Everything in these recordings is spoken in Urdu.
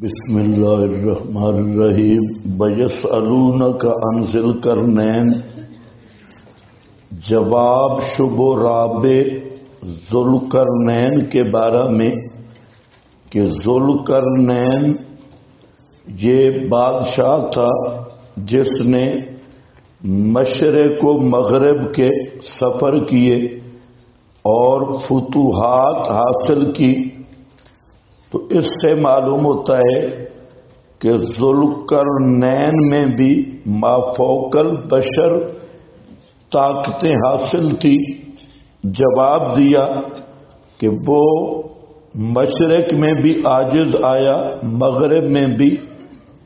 بسم اللہ الرحمن الرحیم وَيَسْأَلُونَكَ عَنْ ذِي الْقَرْنَيْنِ جواب شب و راب ذوالقرنین کے بارے میں کہ ذوالقرنین یہ بادشاہ تھا جس نے مشرق و مغرب کے سفر کیے اور فتوحات حاصل کی۔ تو اس سے معلوم ہوتا ہے کہ ذوالقرنین میں بھی مافوق البشر طاقتیں حاصل تھی۔ جواب دیا کہ وہ مشرق میں بھی عاجز آیا، مغرب میں بھی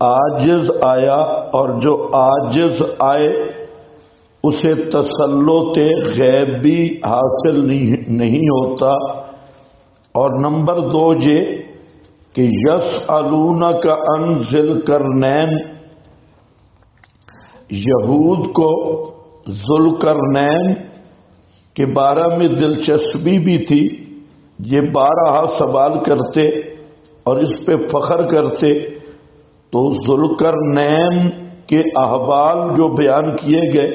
عاجز آیا، اور جو عاجز آئے اسے تسلط غیبی حاصل نہیں ہوتا۔ اور نمبر 2 یہ کہ یسألونک عن ذی القرنین، یہود کو ذوالقرنین کے بارے میں دلچسپی بھی تھی، یہ بارہا سوال کرتے اور اس پہ فخر کرتے۔ تو ذوالقرنین کے احوال جو بیان کیے گئے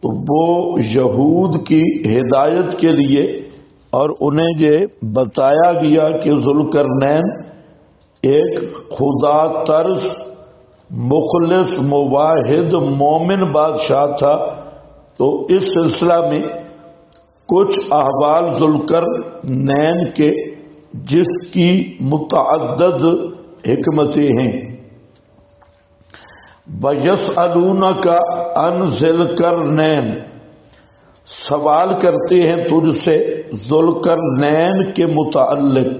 تو وہ یہود کی ہدایت کے لیے، اور انہیں یہ بتایا گیا کہ ذوالقرنین ایک خدا ترس مخلص موحد مومن بادشاہ تھا۔ تو اس سلسلہ میں کچھ احوال ذوالقرنین کے جس کی متعدد حکمتیں ہیں۔ وَيَسْأَلُونَكَ عَنْ ذِي الْقَرْنَيْنِ، سوال کرتے ہیں تجھ سے ذوالقرنین کے متعلق۔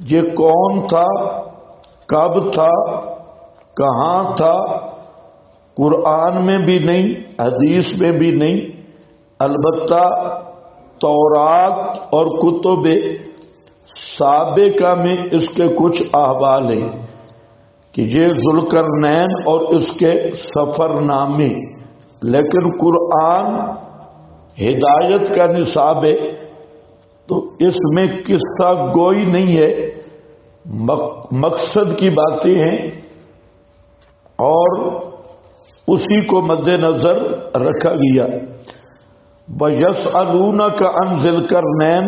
یہ کون تھا، کب تھا، کہاں تھا؟ قرآن میں بھی نہیں، حدیث میں بھی نہیں، البتہ تورات اور کتب سابقہ میں اس کے کچھ احوال ہیں کہ یہ ذوالقرنین اور اس کے سفر نامے۔ لیکن قرآن ہدایت کا نصاب ہے تو اس میں قصہ گوئی نہیں ہے، مقصد کی باتیں ہیں اور اسی کو مد نظر رکھا گیا۔ وَيَسْأَلُونَكَ عَنْ ذِي الْقَرْنَيْنِ،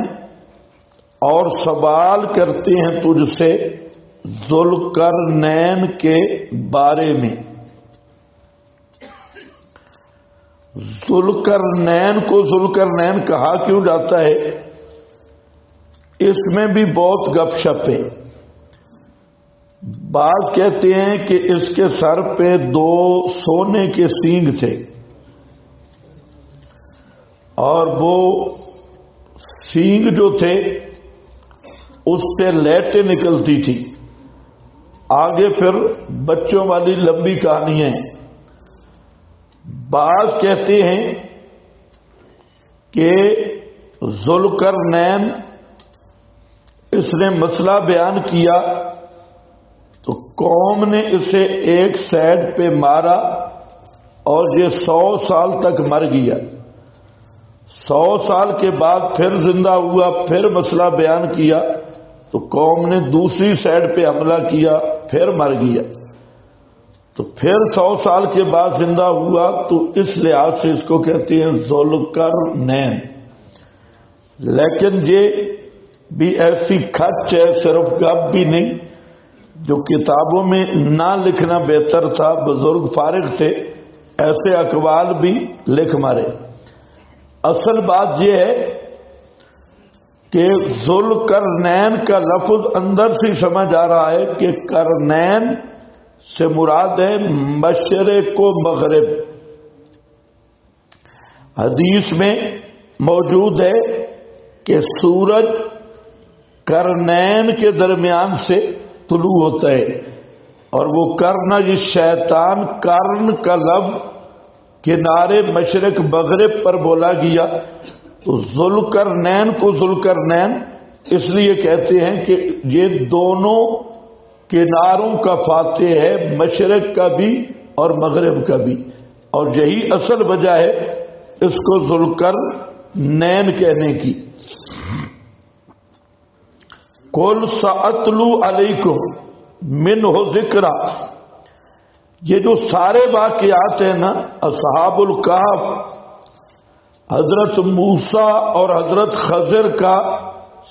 اور سوال کرتے ہیں تجھ سے ذوالقرنین کے بارے میں۔ ذوالقرنین کو ذوالقرنین کہا کیوں جاتا ہے، اس میں بھی بہت گپ شپ ہے۔ بعض کہتے ہیں کہ اس کے سر پہ 2 سونے کے سینگ تھے اور وہ سینگ جو تھے اس سے لیٹیں نکلتی تھی۔ آگے پھر بچوں والی لمبی کہانیاں ہیں۔ بعض کہتے ہیں کہ ذوالقرنین اس نے مسئلہ بیان کیا تو قوم نے اسے ایک سائیڈ پہ مارا اور یہ 100 سال تک مر گیا۔ 100 سال کے بعد پھر زندہ ہوا، پھر مسئلہ بیان کیا تو قوم نے دوسری سائیڈ پہ حملہ کیا، پھر مر گیا۔ تو پھر 100 سال کے بعد زندہ ہوا، تو اس لحاظ سے اس کو کہتے ہیں ذوالقرنین۔ لیکن یہ بھی ایسی کھچ ہے، صرف گپ بھی نہیں، جو کتابوں میں نہ لکھنا بہتر تھا۔ بزرگ فارغ تھے، ایسے اقوال بھی لکھ مارے۔ اصل بات یہ ہے کہ ذوالقرنین کا لفظ اندر سے سمجھ آ رہا ہے کہ قرنین سے مراد ہے مشرق و مغرب۔ حدیث میں موجود ہے کہ سورج قرنین کے درمیان سے طلوع ہوتا ہے، اور وہ کرن، یہ شیطان کرن کا لفظ کنارے مشرق مغرب پر بولا گیا۔ تو ذوالقرنین کو ذوالقرنین اس لیے کہتے ہیں کہ یہ دونوں کناروں کا فاتح ہے، مشرق کا بھی اور مغرب کا بھی، اور یہی اصل وجہ ہے اس کو ذوالقرنین کہنے کی۔ قل سأتلو علیکم، منہ ذکرا، یہ جو سارے واقعات ہیں نا، اصحاب الکہف، حضرت موسیٰ اور حضرت خضر کا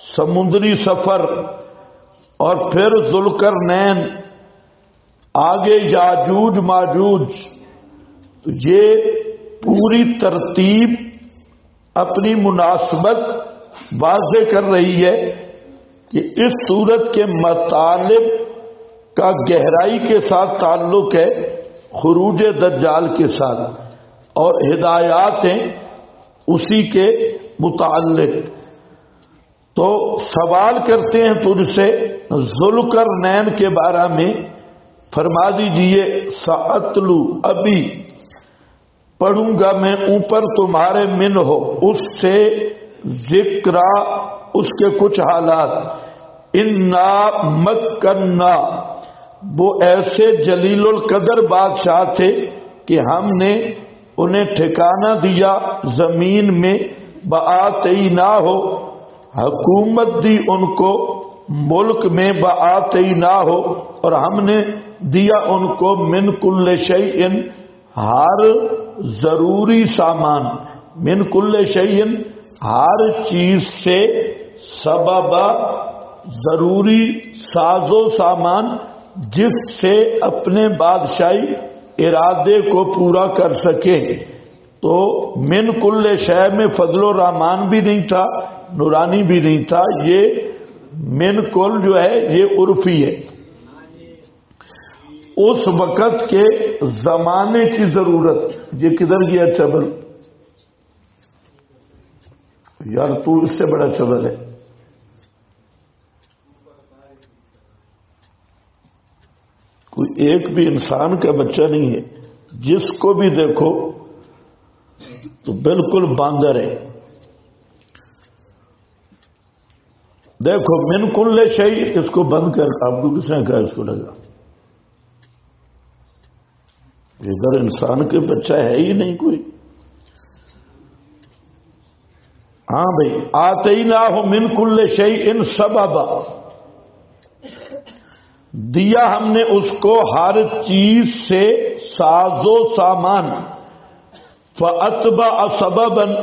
سمندری سفر، اور پھر ذوالقرنین، آگے یاجوج ماجوج، تو یہ پوری ترتیب اپنی مناسبت واضح کر رہی ہے کہ اس صورت کے مطالب کا گہرائی کے ساتھ تعلق ہے خروج دجال کے ساتھ، اور ہدایات ہیں اسی کے متعلق۔ تو سوال کرتے ہیں تجھ سے ذوالقرنین کے بارے میں، فرما دیجئے سأتلو، ابھی پڑھوں گا میں اوپر تمہارے من ہو اس سے ذکرہ، اس کے کچھ حالات۔ انا مکننا، وہ ایسے جلیل القدر بادشاہ تھے کہ ہم نے انہیں ٹھکانہ دیا زمین میں، بآتیناہو، حکومت دی ان کو ملک میں، بآتیناہو، اور ہم نے دیا ان کو من کل شیء، ہر ضروری سامان، من کل شیء، ہر چیز سے، سبب، ضروری ساز و سامان، جس سے اپنے بادشاہی ارادے کو پورا کر سکے۔ تو من کل شے میں فضل و رحمان بھی نہیں تھا، نورانی بھی نہیں تھا، یہ من کل جو ہے یہ عرفی ہے، اس وقت کے زمانے کی ضرورت۔ یہ کدھر گیا چبل؟ یار تو اس سے بڑا چبل ہے۔ کوئی ایک بھی انسان کا بچہ نہیں ہے، جس کو بھی دیکھو تو بالکل باندر ہے۔ دیکھو من کل شیء، اس کو بند کر، آپ کو کس نے کہا اس کو لگا؟ ادھر انسان کے بچہ ہے ہی نہیں کوئی۔ ہاں بھائی، آتیناہ من کل شیء سببا، دیا ہم نے اس کو ہر چیز سے ساز و سامان، فَأَتْبَعَ سَبَبًا،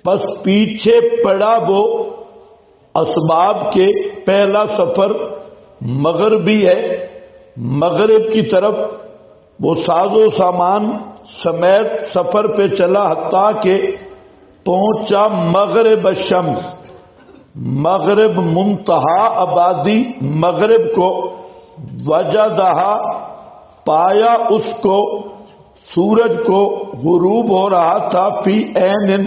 پس پیچھے پڑا وہ اسباب کے۔ پہلا سفر مغربی ہے، مغرب کی طرف وہ ساز و سامان سمیت سفر پہ چلا، حتیٰ کہ پہنچا مغرب الشمس، مغرب منتہا آبادی مغرب کو، وجدہا، پایا اس کو، سورج کو غروب ہو رہا تھا، فی عین،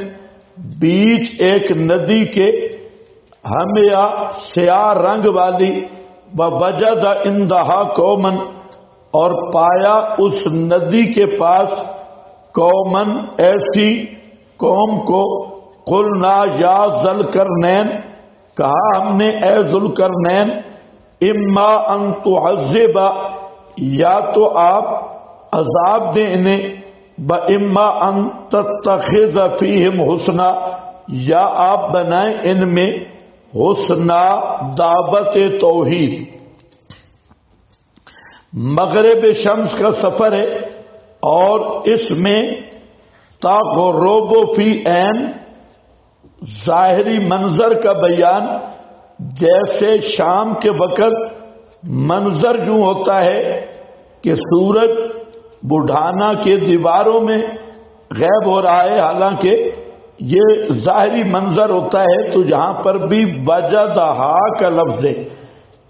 بیچ ایک ندی کے، ہمیا، سیاہ رنگ والی، ووجد عندہا قومن، اور پایا اس ندی کے پاس قومن، ایسی قوم کو، قلنا یا ذوالقرنین، کہا ہم نے اے ذوالقرنین، اما ان تعذب، یا تو آپ عذاب دیں انہیں، اما ان تتخذ فیہم حسنا، یا آپ بنائیں ان میں حسنا، دعوت توحید۔ مغرب شمس کا سفر ہے، اور اس میں تغرب فی عین، ظاہری منظر کا بیان، جیسے شام کے وقت منظر یوں ہوتا ہے کہ سورج بڑھانا کے دیواروں میں غائب ہو رہا ہے، حالانکہ یہ ظاہری منظر ہوتا ہے۔ تو یہاں پر بھی وجدہا کا لفظ ہے،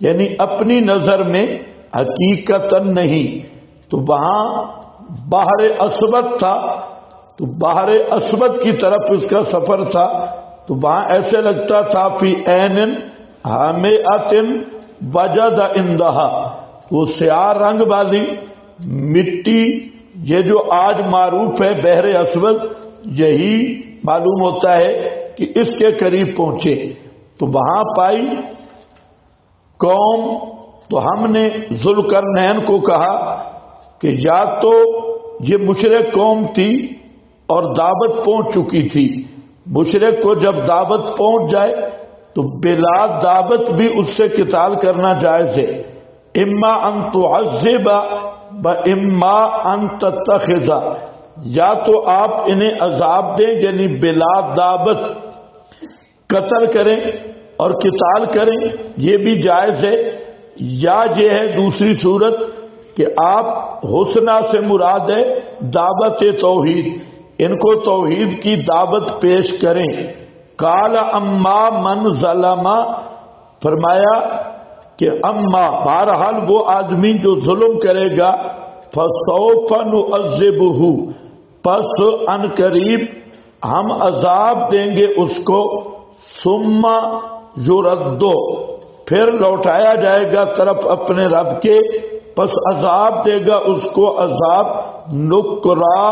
یعنی اپنی نظر میں حقیقتاً نہیں۔ تو وہاں بحر اسود تھا، تو بحر اسود کی طرف اس کا سفر تھا، تو وہاں ایسے لگتا تھا فی عین حامئۃ وجد عندہا، وہ سیاہ رنگ والی مٹی، یہ جو آج معروف ہے بحر اسود، یہی معلوم ہوتا ہے کہ اس کے قریب پہنچے تو وہاں پائی قوم۔ تو ہم نے ذوالقرنین کو کہا کہ یا تو یہ مشرک قوم تھی اور دعوت پہنچ چکی تھی، مشرک کو جب دعوت پہنچ جائے تو بلا دعوت بھی اس سے قتال کرنا جائز ہے، اما ان تعذب و اما ان تتخذ، یا تو آپ انہیں عذاب دیں یعنی بلا دعوت قتل کریں اور قتال کریں، یہ بھی جائز ہے، یا یہ ہے دوسری صورت کہ آپ حسنہ سے مراد ہے دعوت توحید، ان کو توحید کی دعوت پیش کریں۔ قال اما من ظلم، فرمایا کہ اما بہرحال وہ آدمی جو ظلم کرے گا، فسوف نعذبہ، پس ان قریب ہم عذاب دیں گے اس کو، ثم یردو، پھر لوٹایا جائے گا طرف اپنے رب کے، پس عذاب دے گا اس کو عذاب نکرا،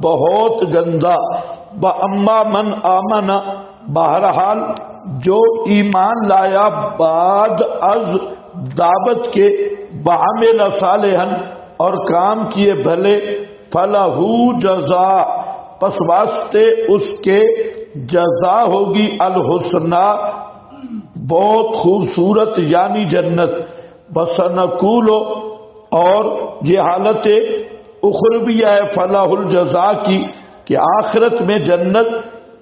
بہت گندا۔ اما من آمن، بہرحال جو ایمان لایا بعد از دعوت کے، وعمل صالحا، اور کام کیے بھلے، فلہ جزاء، پس واسطے اس کے جزا ہوگی الحسنہ، بہت خوبصورت یعنی جنت، بسنقول، اور یہ حالت اخرویہ ہے فلاح الجزا کی کہ آخرت میں جنت،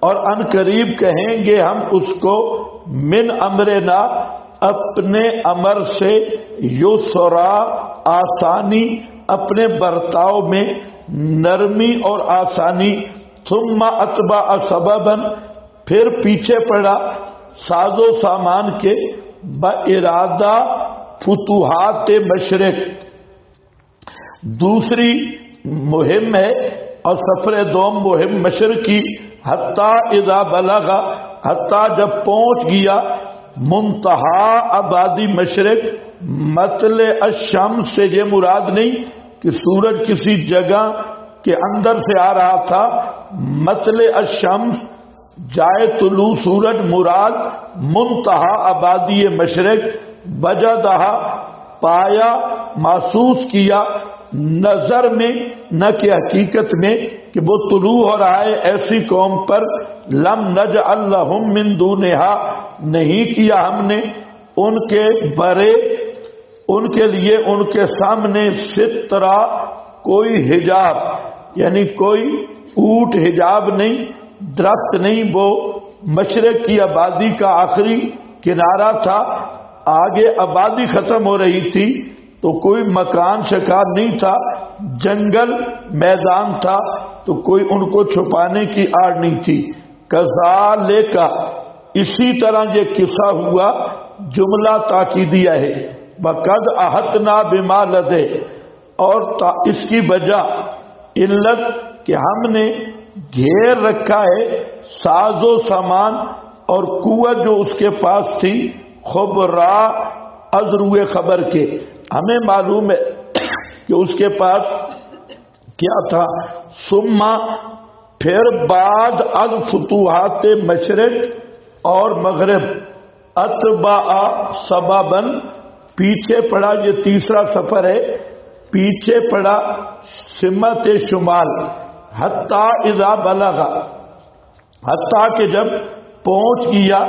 اور ان قریب کہیں گے ہم اس کو من امرنا، اپنے امر سے، یسرا، آسانی، اپنے برتاؤ میں نرمی اور آسانی، ثم اتبع سببا، پھر پیچھے پڑا ساز و سامان کے، بارادہ فتوحات مشرق۔ دوسری مہم ہے اور سفر دوم مہم مشرقی، حتیٰ اذا بلغ، حتیٰ جب پہنچ گیا، منتہا آبادی مشرق، مطلع الشمس سے یہ مراد نہیں کہ سورج کسی جگہ کے اندر سے آ رہا تھا، مطلع الشمس جائے طلوع سورج مراد منتہا آبادی مشرق، وجدہ، پایا، محسوس کیا، نظر میں نہ کہ حقیقت میں کہ وہ طلوع ہو رہا ہے ایسی قوم پر، لم نجعل لہم من دونہا، نہیں کیا ہم نے ان کے برے، ان کے لیے ان کے سامنے سترا، کوئی حجاب، یعنی کوئی اونٹ حجاب نہیں، درخت نہیں، وہ مشرق کی آبادی کا آخری کنارہ تھا، آگے آبادی ختم ہو رہی تھی تو کوئی مکان شکار نہیں تھا، جنگل میدان تھا، تو کوئی ان کو چھپانے کی آڑ نہیں تھی۔ کذالک، اسی طرح یہ قصہ ہوا، جملہ تاکیدیہ ہے، وقد احطنا بما لدے، اور اس کی وجہ علت کہ ہم نے گھیر رکھا ہے ساز و سامان اور قوت جو اس کے پاس تھی، خبرا، از روئے خبر کے، ہمیں معلوم ہے کہ اس کے پاس کیا تھا، ثم، پھر بعد از فتوحات مشرق اور مغرب، اتبع سببا، پیچھے پڑا، یہ تیسرا سفر ہے، پیچھے پڑا سمت شمال، حتیٰ اذا بلغ، حتیٰ کہ جب پہنچ گیا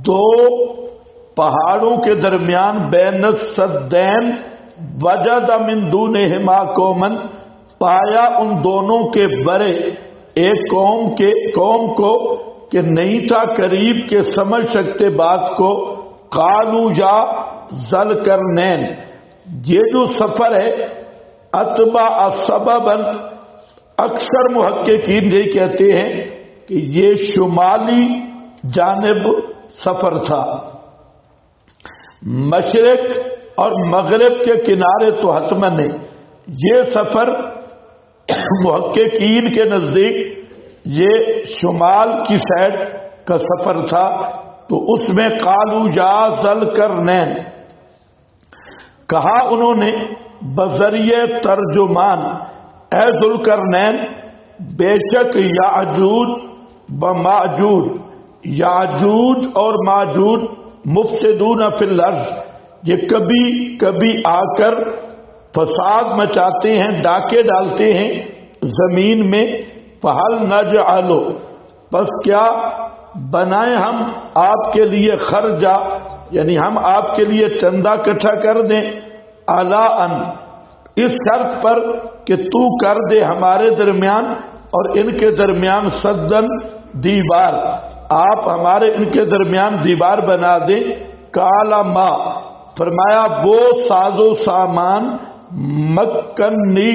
دو پہاڑوں کے درمیان، بین السدین، وجد من دونہما قوما، پایا ان دونوں کے برے ایک قوم کو کہ نہیں تھا قریب کہ سمجھ سکتے بات کو، قالوا یا ذوالقرنین، یہ جو سفر ہے اتبع سببا، اکثر محققین یہ کہتے ہیں کہ یہ شمالی جانب سفر تھا، مشرق اور مغرب کے کنارے تو حتماً ہے، یہ سفر محققین کے نزدیک یہ شمال کی سائڈ کا سفر تھا، تو اس میں قالوا یا ذوالقرنین، کہا انہوں نے بذریعہ ترجمان، اے ذوالقرنین، بے شک یاجوج و ماجوج، یاجوج اور ماجوج مفسدون فی الارض، یہ کبھی کبھی آ کر فساد مچاتے ہیں، ڈاکے ڈالتے ہیں زمین میں، فہل نجعل، پس کیا بنائیں ہم آپ کے لیے خرجا، یعنی ہم آپ کے لیے چندہ اکٹھا کر دیں، الا ان، اس شرط پر کہ تو کر دے ہمارے درمیان اور ان کے درمیان سدن دیوار، آپ ہمارے ان کے درمیان دیوار بنا دیں. کالا ما، فرمایا وہ ساز و سامان مکنی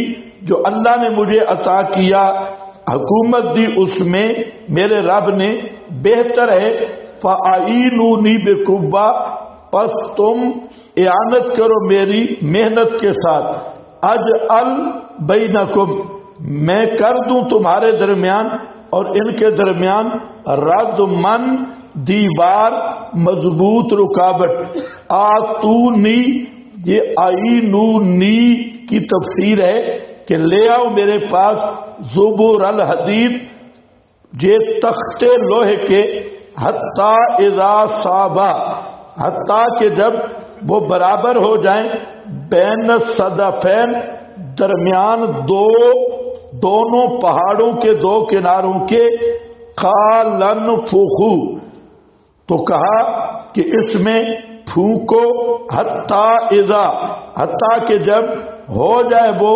جو اللہ نے مجھے عطا کیا، حکومت دی اس میں میرے رب نے، بہتر ہے. فَأَعِينُونِي بِقُوَّةٍ، پس تم اعانت کرو میری محنت کے ساتھ. اجعل بینکم، میں کر دوں تمہارے درمیان اور ان کے درمیان ردمن دیوار، مضبوط رکاوٹ. آتونی، یہ آئینونی کی تفسیر ہے کہ لے آؤ میرے پاس زبور الحدید، یہ تختے لوہے کے، حتی اذا صابا، حتیٰ کہ جب وہ برابر ہو جائیں، بین الصدفین، درمیان دونوں پہاڑوں کے دو کناروں کے. قال انفخوا، تو کہا کہ اس میں پھونکو، حتی اذا، حتیٰ کہ جب ہو جائے وہ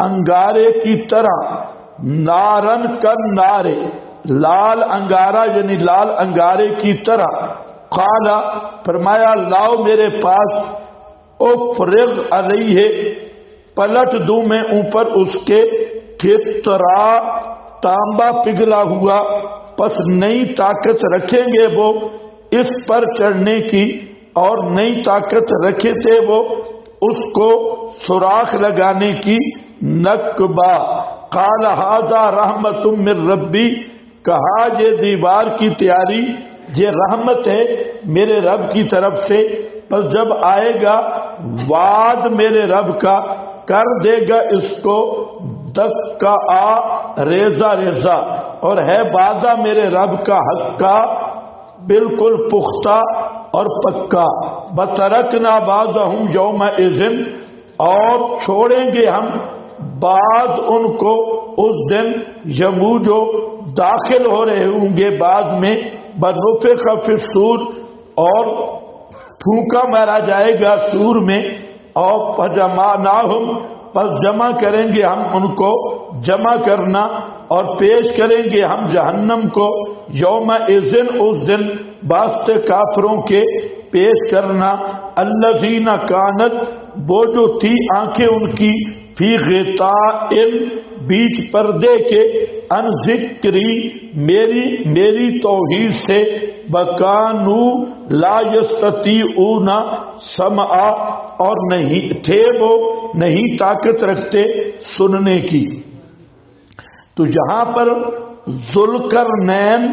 انگارے کی طرح، نارن کن نارے، لال انگارہ یعنی لال انگارے کی طرح. قال، فرمایا لاؤ میرے پاس، افرغ علیہ، پلٹ دوں میں اوپر اس کے، قطرا، تانبا پگھلا ہوا. پس نئی طاقت رکھیں گے وہ اس پر چڑھنے کی، اور نئی طاقت رکھے تھے وہ اس کو سوراخ لگانے کی. نقبہ. قال ھذا رحمت من ربی، کہا یہ دیوار کی تیاری یہ رحمت ہے میرے رب کی طرف سے. پس جب آئے گا وعد میرے رب کا، کر دے گا اس کو دکا ریزہ ریزہ، اور ہے وعدہ میرے رب کا حق کا بالکل پختہ اور پکا. بترکنا بعضہم یومئذ، اور چھوڑیں گے ہم بعض ان کو اس دن، یموجو، داخل ہو رہے ہوں گے بعض میں، بنفخ فی الصور، اور پھونکا مارا جائے گا سور میں. اور فجمعناہم، پس جمع کریں گے ہم ان کو، جمع کرنا، اور پیش کریں گے ہم جہنم کو، یومئذ، اس دن، واسطے کافروں کے پیش کرنا. الذین کانت، وہ جو تھی آنکھیں ان کی، فی غطاء، بیچ پردے کے، ان ذکری، میری توحید سے، وکانوا لا یستطیعون سمعا، اور نہیں تھے وہ نہیں طاقت رکھتے سننے کی. تو یہاں پر ذوالقرنین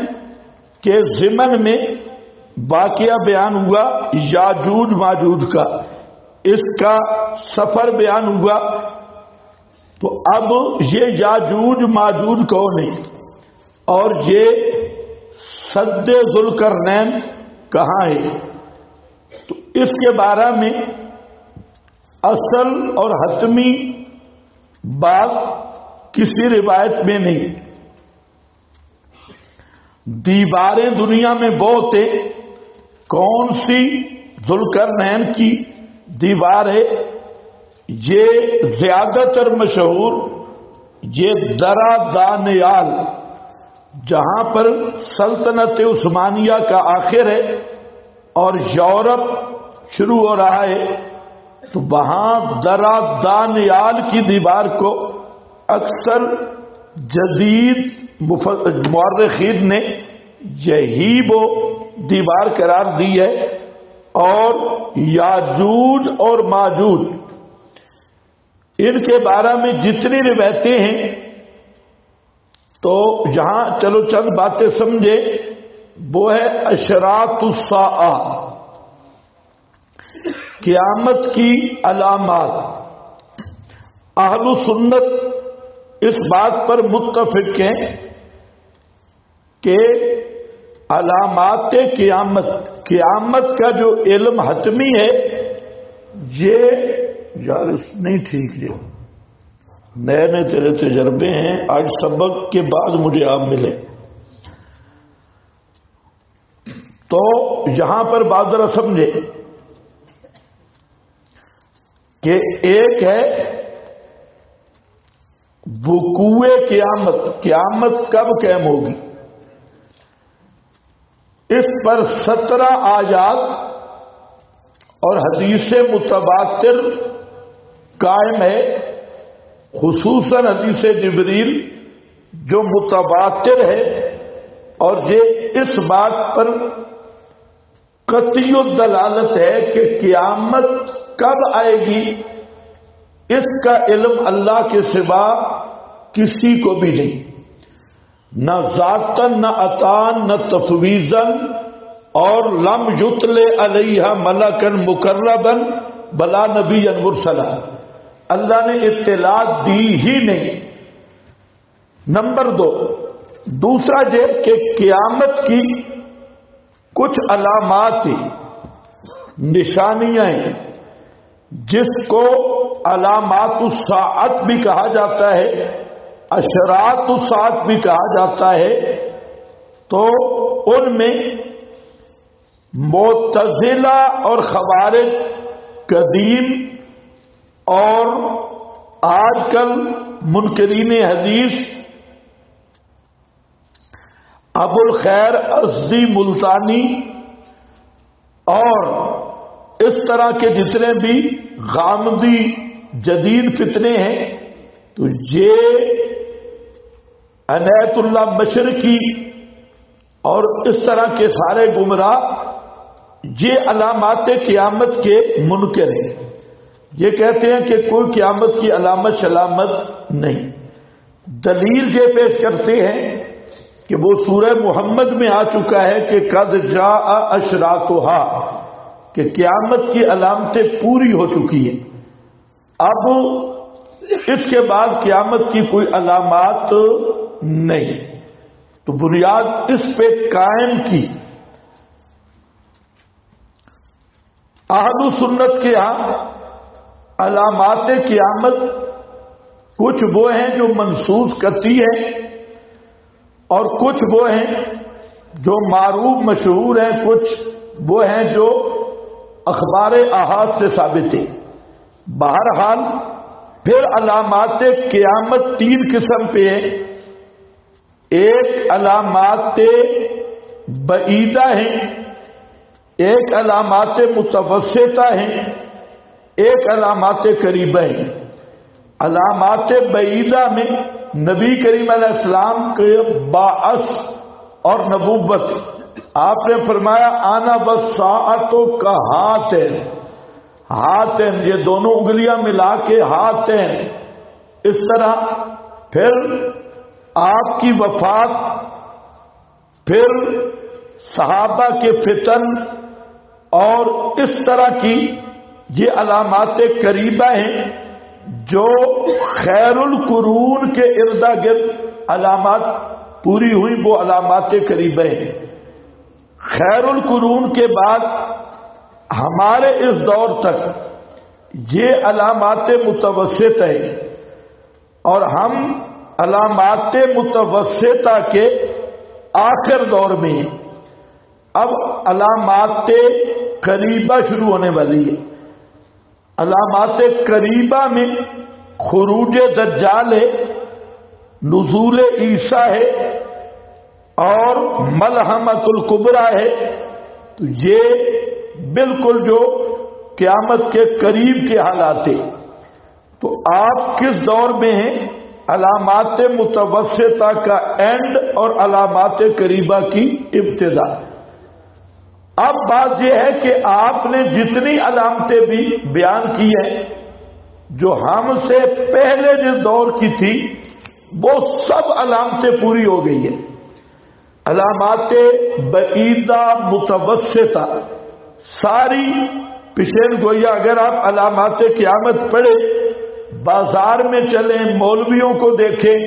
کے ضمن میں واقعہ بیان ہوا یاجوج ماجوج کا، اس کا سفر بیان ہوا. تو اب یہ یاجوج ماجوج کون ہے، اور یہ سد ذوالقرنین کہاں ہے؟ تو اس کے بارے میں اصل اور حتمی بات کسی روایت میں نہیں. دیواریں دنیا میں بہت ہیں، کون سی ذوالقرنین کی دیوار ہے؟ یہ زیادہ تر مشہور یہ درہ دانیال، جہاں پر سلطنت عثمانیہ کا آخر ہے اور یورپ شروع ہو رہا ہے، تو وہاں درہ دانیال کی دیوار کو اکثر جدید مورخین نے یہی وہ دیوار قرار دی ہے. اور یاجوج اور ماجوج، ان کے بارے میں جتنی روایتیں ہیں، تو یہاں چلو چند باتیں سمجھے. وہ ہے اشراط الساعہ، قیامت کی علامات. اہل سنت اس بات پر متفق ہیں کہ علامات قیامت کا جو علم حتمی ہے، یہ یار نہیں ٹھیک، یہ نئے نئے تیرے تجربے ہیں، آج سبق کے بعد مجھے آپ ملے. تو یہاں پر بات ذرا سمجھے، کہ ایک ہے وقوع قیامت، قیامت کب قائم ہوگی، اس پر 17 آیات اور حدیث متواتر قائم ہے، خصوصاً حدیث جبریل جو متواتر ہے، اور یہ اس بات پر قطعی دلالت ہے کہ قیامت کب آئے گی اس کا علم اللہ کے سوا کسی کو بھی نہیں، نہ ذاتن نہ عطان نہ تفویضاً، اور لم یتل علیہ ملکن مقربن بلا نبی مرسلا، اللہ نے اطلاع دی ہی نہیں۔ نمبر 2، دوسرا یہ کہ قیامت کی کچھ علامات نشانیاں ہیں جس کو علامات الساعت بھی کہا جاتا ہے، اشراط الساعت بھی کہا جاتا ہے، تو ان میں معتزلہ اور خوارج قدیم اور آج کل منکرین حدیث ابو الخیر ازدی ملتانی اور اس طرح کے جتنے بھی غامدی جدید فتنے ہیں، تو یہ عنایت اللہ مشرقی اور اس طرح کے سارے گمراہ یہ علامات قیامت کے منکر ہیں، یہ کہتے ہیں کہ کوئی قیامت کی علامت شلامت نہیں۔ دلیل یہ پیش کرتے ہیں کہ وہ سورہ محمد میں آ چکا ہے کہ قد جاء اشراطھا، کہ قیامت کی علامتیں پوری ہو چکی ہیں، اب اس کے بعد قیامت کی کوئی علامات نہیں۔ تو بنیاد اس پہ قائم کی۔ اہل سنت کے ہاں علامات قیامت کچھ وہ ہیں جو منصوص قطعی ہیں، اور کچھ وہ ہیں جو معروف مشہور ہیں، کچھ وہ ہیں جو اخبار احاد سے ثابت ہیں۔ بہرحال پھر علامات قیامت 3 قسم پہ ہیں، ایک علامات بعیدہ ہیں، ایک علامات متوسطہ ہیں، ایک علامات قریبہ ہیں۔ علامات بعیدہ میں نبی کریم علیہ السلام کے باعث اور نبوت، آپ نے فرمایا آنا والساعۃ کہاتین، ہاتین یہ دونوں انگلیاں ملا کے ہاتین، اس طرح پھر آپ کی وفات، پھر صحابہ کے فتن، اور اس طرح کی یہ علامات قریبہ ہیں جو خیر القرون کے ارد گرد علامات پوری ہوئی، وہ علامات قریبہ ہیں۔ خیر القرون کے بعد ہمارے اس دور تک یہ علامات متوسط ہیں، اور ہم علامات متوسطہ کے آخر دور میں ہیں۔ اب علامات قریبہ شروع ہونے والی ہے۔ علامات قریبہ میں خروج دجال ہے، نزول عیسیٰ ہے، اور ملحمۃ الکبریٰ ہے۔ تو یہ بالکل جو قیامت کے قریب کے حالات ہیں۔ تو آپ کس دور میں ہیں؟ علامات متوسطہ کا اینڈ اور علامات قریبہ کی ابتدا۔ اب بات یہ ہے کہ آپ نے جتنی علامتیں بھی بیان کی ہیں جو ہم سے پہلے جس دور کی تھی، وہ سب علامتیں پوری ہو گئی ہیں۔ علامات بعیدہ متوسطہ ساری پیشین گوئی۔ اگر آپ علامات قیامت پڑھیں، بازار میں چلیں، مولویوں کو دیکھیں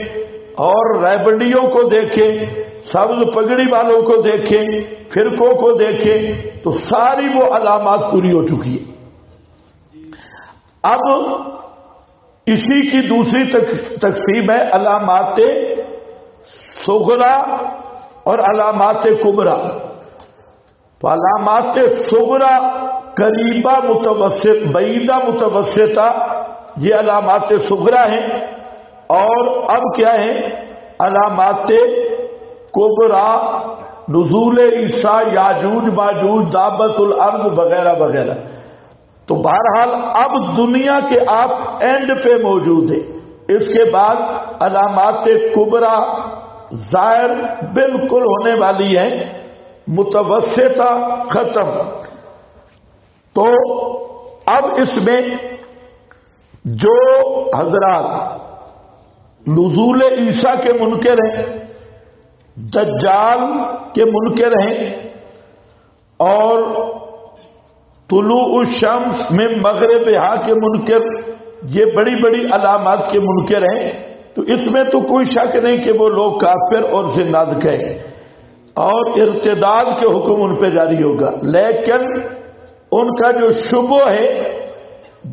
اور رائبنڈیوں کو دیکھیں، سبز پگڑی والوں کو دیکھیں، فرقوں کو دیکھیں، تو ساری وہ علامات پوری ہو چکی ہے۔ اب اسی کی دوسری تقسیم ہے علامات صغرا اور علامات کبریٰ۔ تو علامات صغرا قریبہ متوسط، بعیدہ متوسطہ، یہ علامات صغرا ہیں، اور اب کیا ہیں علامات کبریٰ، نزول عیسیٰ، یاجوج ماجوج، دابت الارض وغیرہ وغیرہ۔ تو بہرحال اب دنیا کے آپ اینڈ پہ موجود ہیں، اس کے بعد علامات کبریٰ ظاہر بالکل ہونے والی ہیں، متوسطہ ختم۔ تو اب اس میں جو حضرات نزول عیسیٰ کے منکر ہیں، دجال کے منکر ہیں، اور طلوع الشمس میں مغربہا کے منکر، یہ بڑی بڑی علامات کے منکر ہیں، تو اس میں تو کوئی شک نہیں کہ وہ لوگ کافر اور زنداد ہیں، اور ارتداد کے حکم ان پہ جاری ہوگا۔ لیکن ان کا جو شبہ ہے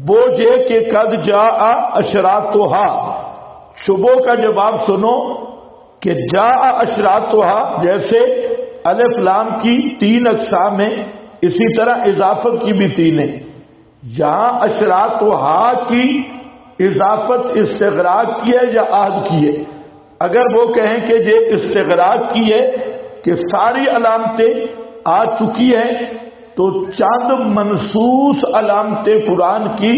وہ یہ کہ قد جاء اشراطھا، شبہ کا جواب سنو کہ جاء اشراطھا، جیسے الف لام کی 3 اقسام ہیں، اسی طرح اضافت کی بھی 3 ہیں۔ یہاں اشراطھا کی اضافت استغراق کی ہے یا عہد کی ہے؟ اگر وہ کہیں کہ یہ استغراق کی ہے کہ ساری علامتیں آ چکی ہیں، تو چند منصوص علامتیں قرآن کی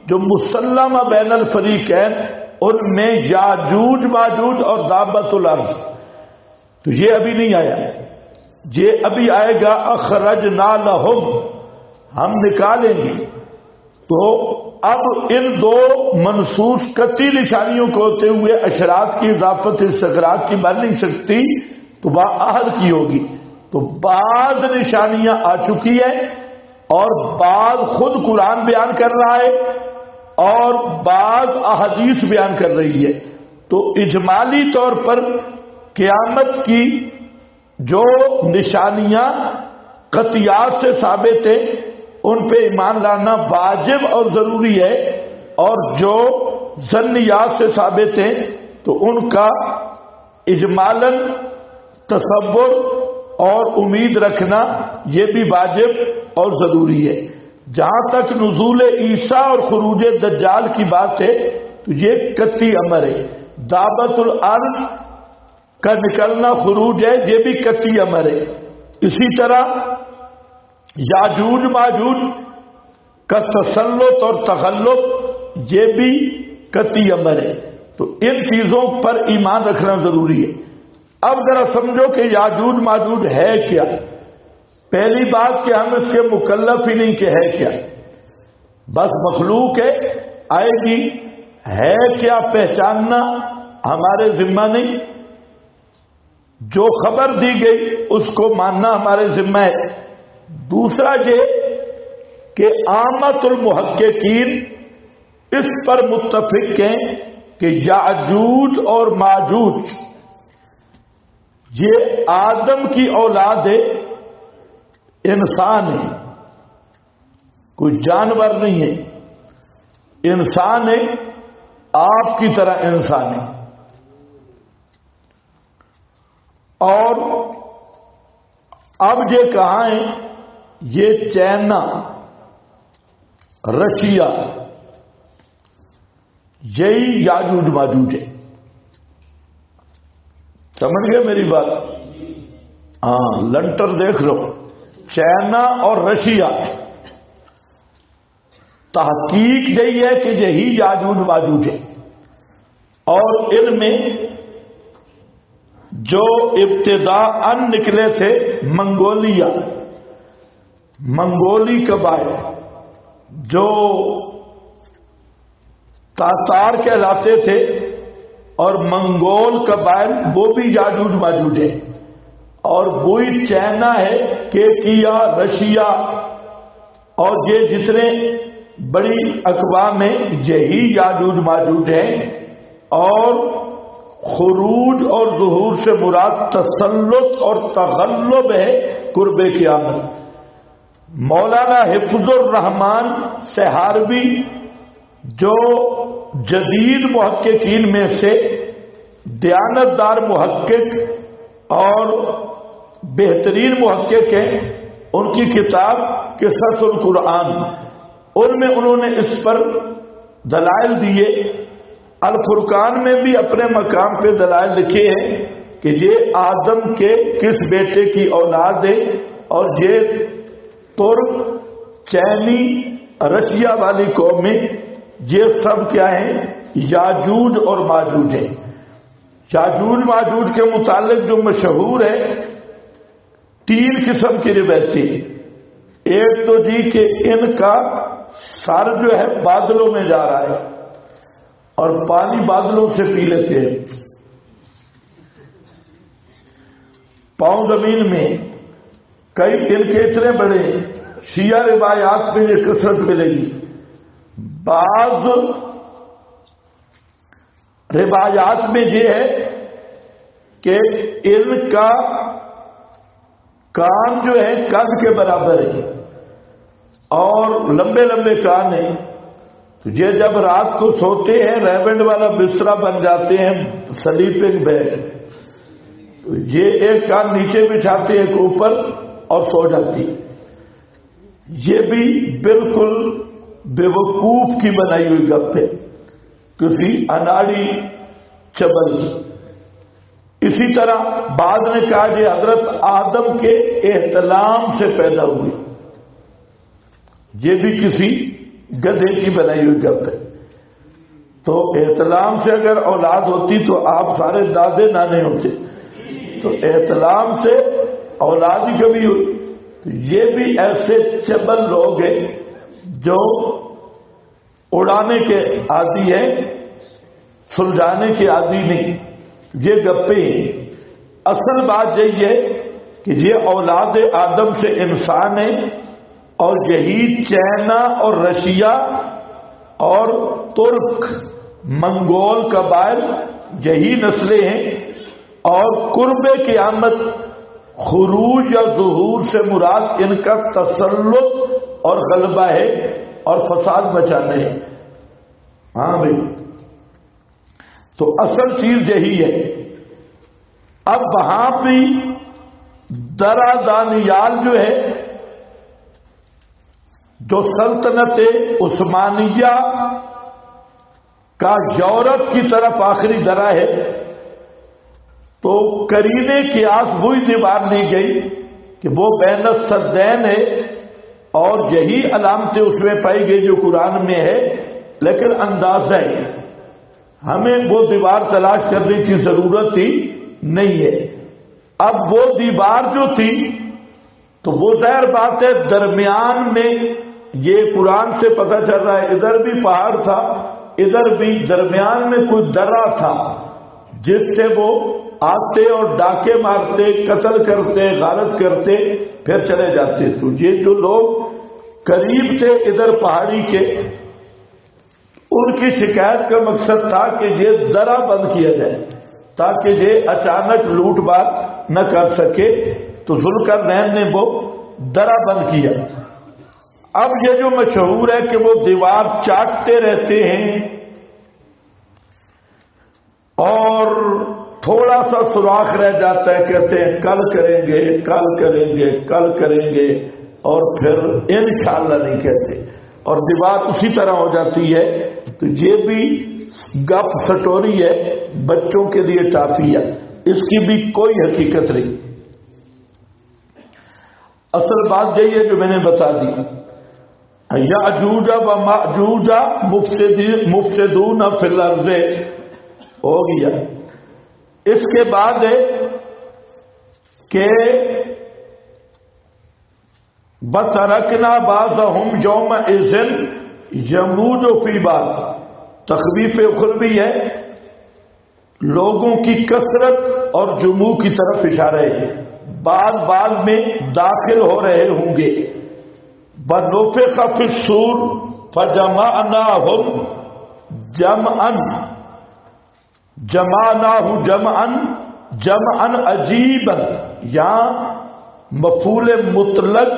جو مسلمہ بین الفریقین، ان میں یاجوج ماجوج اور دابت الارض، تو یہ ابھی نہیں آیا، یہ ابھی آئے گا اخرجنا لہم، ہم نکالیں گے۔ تو اب ان 2 منصوص قطعی نشانیوں کو ہوتے ہوئے اشراط کی اضافت استغراق کی بن نہیں سکتی، تو وہ عہد کی ہوگی۔ تو بعض نشانیاں آ چکی ہیں، اور بعض خود قرآن بیان کر رہا ہے، اور بعض احادیث بیان کر رہی ہے۔ تو اجمالی طور پر قیامت کی جو نشانیاں قطعیات سے ثابت ہیں، ان پہ ایمان لانا واجب اور ضروری ہے، اور جو ظنیات سے ثابت ہیں تو ان کا اجمالاً تصور اور امید رکھنا یہ بھی واجب اور ضروری ہے۔ جہاں تک نزول عیسیٰ اور خروج دجال کی بات ہے تو یہ قطعی امر ہے۔ دعوت الارض کا نکلنا خروج ہے، یہ بھی قطعی امر ہے۔ اسی طرح یاجوج ماجوج کا تسلط اور تغلب، یہ بھی قطعی امر ہے۔ تو ان چیزوں پر ایمان رکھنا ضروری ہے۔ اب ذرا سمجھو کہ یاجوج ماجوج ہے کیا۔ پہلی بات کہ ہم اس کے مکلف ہی نہیں کہ ہے کیا، بس مخلوق ہے، آئے گی، ہے کیا پہچاننا ہمارے ذمہ نہیں، جو خبر دی گئی اس کو ماننا ہمارے ذمہ ہے۔ دوسرا یہ کہ عامت المحققین اس پر متفق ہیں کہ یاجوج اور ماجوج یہ آدم کی اولاد ہے، انسان ہے، کوئی جانور نہیں ہے، انسان ہے، آپ کی طرح انسان ہے۔ اور اب یہ کہاں ہے؟ یہ چائنا، رشیا، یہی یاجوج ماجوج ہے۔ سمجھ گئے میری بات؟ ہاں، لنٹر دیکھ لو، چائنا اور رشیا، تحقیق یہی ہے کہ یہی یاجوج ماجوج ہے۔ اور ان میں جو ابتداء نکلے تھے منگولیا، منگولی قبائل جو تاتار کہلاتے تھے، اور منگول قبائل وہ بھی یاجوج ماجوج ہے۔ اور وہی چائنا ہے، کیکیا، رشیا، اور یہ جتنے بڑی اقوام ہیں یہی یاجوج ماجوج ہیں۔ اور خروج اور ظہور سے مراد تسلط اور تغلب ہے قرب قیامت۔ مولانا حفظ الرحمان سہاروی جو جدید محققین میں سے دیانتدار محقق اور بہترین محقق ہیں، ان کی کتاب قصص القرآن، ان میں انہوں نے اس پر دلائل دیے۔ الفرقان میں بھی اپنے مقام پہ دلائل لکھے ہیں کہ یہ آدم کے کس بیٹے کی اولاد ہے، اور یہ ترک، چینی، رشیا والی قومیں، یہ سب کیا ہیں؟ یاجوج اور ماجوج ہیں۔ یاجوج ماجوج کے متعلق جو مشہور ہے، 3 قسم کی روایتیں۔ ایک تو جی کہ ان کا سر جو ہے بادلوں میں جا رہا ہے اور پانی بادلوں سے پی لیتے ہیں، پاؤں زمین میں۔ کئی ان کے اتنے بڑے شیعہ روایات میں یہ کثرت ملے گی۔ بعض روایات میں یہ ہے کہ ان کا کان جو ہے قد کے برابر ہے اور لمبے لمبے کان ہیں، تو یہ جب رات کو سوتے ہیں ریونڈ والا بسترا بن جاتے ہیں، سلیپنگ بیگ، تو یہ ایک کان نیچے بچھاتے ہیں ایک اوپر اور سو جاتی۔ یہ بھی بالکل بیوقوف کی بنائی ہوئی گپ ہے، کسی اناڑی چبل کی۔ اسی طرح بعد نے کہا کہ حضرت آدم کے احتلام سے پیدا ہوئی، یہ بھی کسی گدھے کی بنائی ہوئی گپ ہے۔ تو احتلام سے اگر اولاد ہوتی تو آپ سارے دادے نانے ہوتے، تو احتلام سے اولاد ہی کبھی ہوئی۔ تو یہ بھی ایسے چبل لوگ ہیں جو اڑانے کے عادی ہیں، سلجھانے کے عادی نہیں، یہ گپے ہیں۔ اصل بات یہی ہے کہ یہ اولاد آدم سے انسان ہے، اور یہی چائنا اور رشیا اور ترک منگول قبائل یہی نسلیں ہیں، اور قرب قیامت خروج یا ظہور سے مراد ان کا تسلط اور غلبہ ہے اور فساد مچانا ہے۔ ہاں بھائی، تو اصل چیز یہی ہے۔ اب وہاں بھی درا دانیال جو ہے، جو سلطنت عثمانیہ کا یورپ کی طرف آخری درا ہے، تو قرینے قیاس وہی دیوار لی گئی کہ وہ بین السدین ہے، اور یہی علامتیں اس میں پائی گئی جو قرآن میں ہے، لیکن اندازہ ہے، ہمیں وہ دیوار تلاش کرنے کی ضرورت ہی نہیں ہے۔ اب وہ دیوار جو تھی تو وہ ظاہر بات ہے درمیان میں، یہ قرآن سے پتہ چل رہا ہے ادھر بھی پہاڑ تھا، ادھر بھی درمیان میں کوئی درہ تھا جس سے وہ آتے اور ڈاکے مارتے، قتل کرتے، غارت کرتے، پھر چلے جاتے۔ تو یہ جو لوگ قریب تھے ادھر پہاڑی کے، ان کی شکایت کا مقصد تھا کہ یہ درہ بند کیا جائے تاکہ یہ اچانک لوٹ مار نہ کر سکے، تو ذوالقرنین نے وہ درہ بند کیا۔ اب یہ جو مشہور ہے کہ وہ دیوار چاٹتے رہتے ہیں اور تھوڑا سا سوراخ رہ جاتا ہے، کہتے ہیں کل کریں گے، کل کریں گے، کل کریں گے، اور پھر انشاءاللہ نہیں کہتے، اور دیوار اسی طرح ہو جاتی ہے۔ تو یہ بھی گپ سٹوری ہے، بچوں کے لیے ٹافی ہے، اس کی بھی کوئی حقیقت نہیں۔ اصل بات یہی ہے جو میں نے بتا دی، یاجوج و ماجوج مفسدون فی الارض ہو گیا۔ اس کے بعد ہے کہ بترکنا بعضهم یومئذ یموج فی بعض، تخویف اخروی ہے، لوگوں کی کثرت اور جموع کی طرف اشارہ ہے، بعض میں داخل ہو رہے ہوں گے۔ بنفخ فی الصور فجمعناہم جمعا، جمعناہ جمعا عجیبا، یہاں مفعول مطلق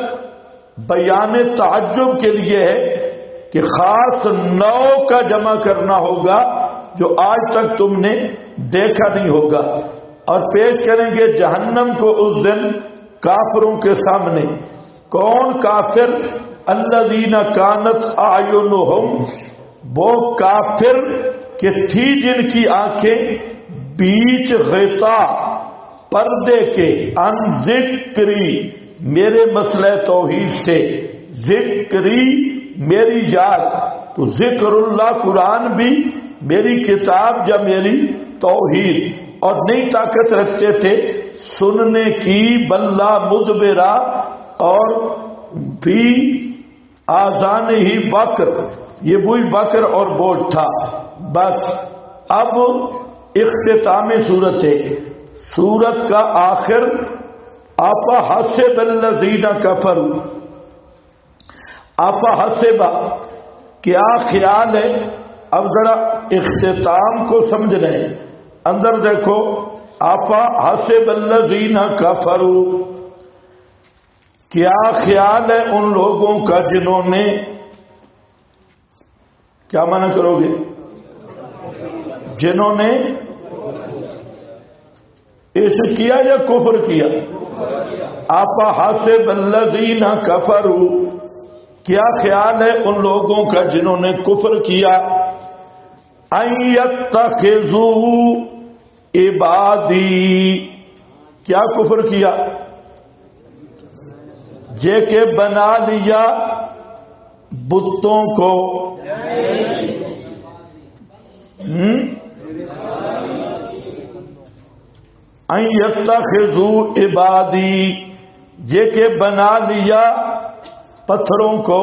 بیان تعجب کے لیے ہے کہ خاص نوع کا جمع کرنا ہوگا جو آج تک تم نے دیکھا نہیں ہوگا، اور پیش کریں گے جہنم کو اس دن کافروں کے سامنے، کون کافر؟ الذین کانت اعینہم، وہ کافر کہ تھی جن کی آنکھیں بیچ غطا پردے کے، ان ذکری میرے مسئلہ توحید سے، ذکری میری یاد، تو ذکر اللہ قرآن بھی، میری کتاب یا میری توحید، اور نہیں طاقت رکھتے تھے سننے کی، بلّا مدبرا، اور بھی آذان ہی بکر، یہ وہی بکر اور بوٹ تھا۔ بس اب اختتام صورت ہے، سورت کا آخر افحسب الذین کفروا، افحسب کیا خیال ہے؟ اب ذرا اختتام کو سمجھ رہے ہیں، اندر دیکھو، افحسب الذین کفروا، کیا خیال ہے ان لوگوں کا جنہوں نے، کیا معنی کرو گے؟ جنہوں نے عشق کیا یا کفر کیا؟ افحسب الذین کفروا، کیا خیال ہے ان لوگوں کا جنہوں نے کفر کیا، ان یتخذوا عبادی، کیا کفر کیا؟ یہ کہ بنا لیا بتوں کو، ان یتخذوا عبادی، یہ کہ بنا لیا پتھروں کو،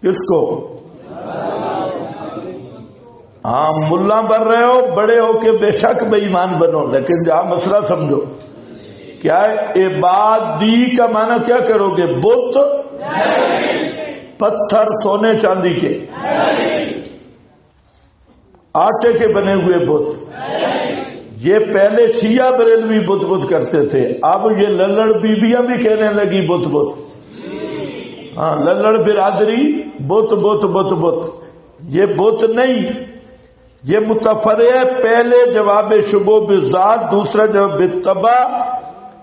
کس کو؟ ہاں ملا بن رہے ہو، بڑے ہو کے بے شک بے ایمان بنو، لیکن جہاں مسئلہ سمجھو کیا ہے؟ عبادی کا معنی کیا کرو گے؟ بت، پتھر سونے چاندی کے، آٹے کے بنے ہوئے بت، یہ پہلے شیعہ بریلوی بت بت کرتے تھے، اب یہ للڑ بیبیاں بھی کہنے لگی بت بت، ہاں للڑ برادری بت بت بت بت، یہ بت نہیں، یہ متفرع ہے، پہلے جواب شبو بالذات، دوسرا جواب بالتبع،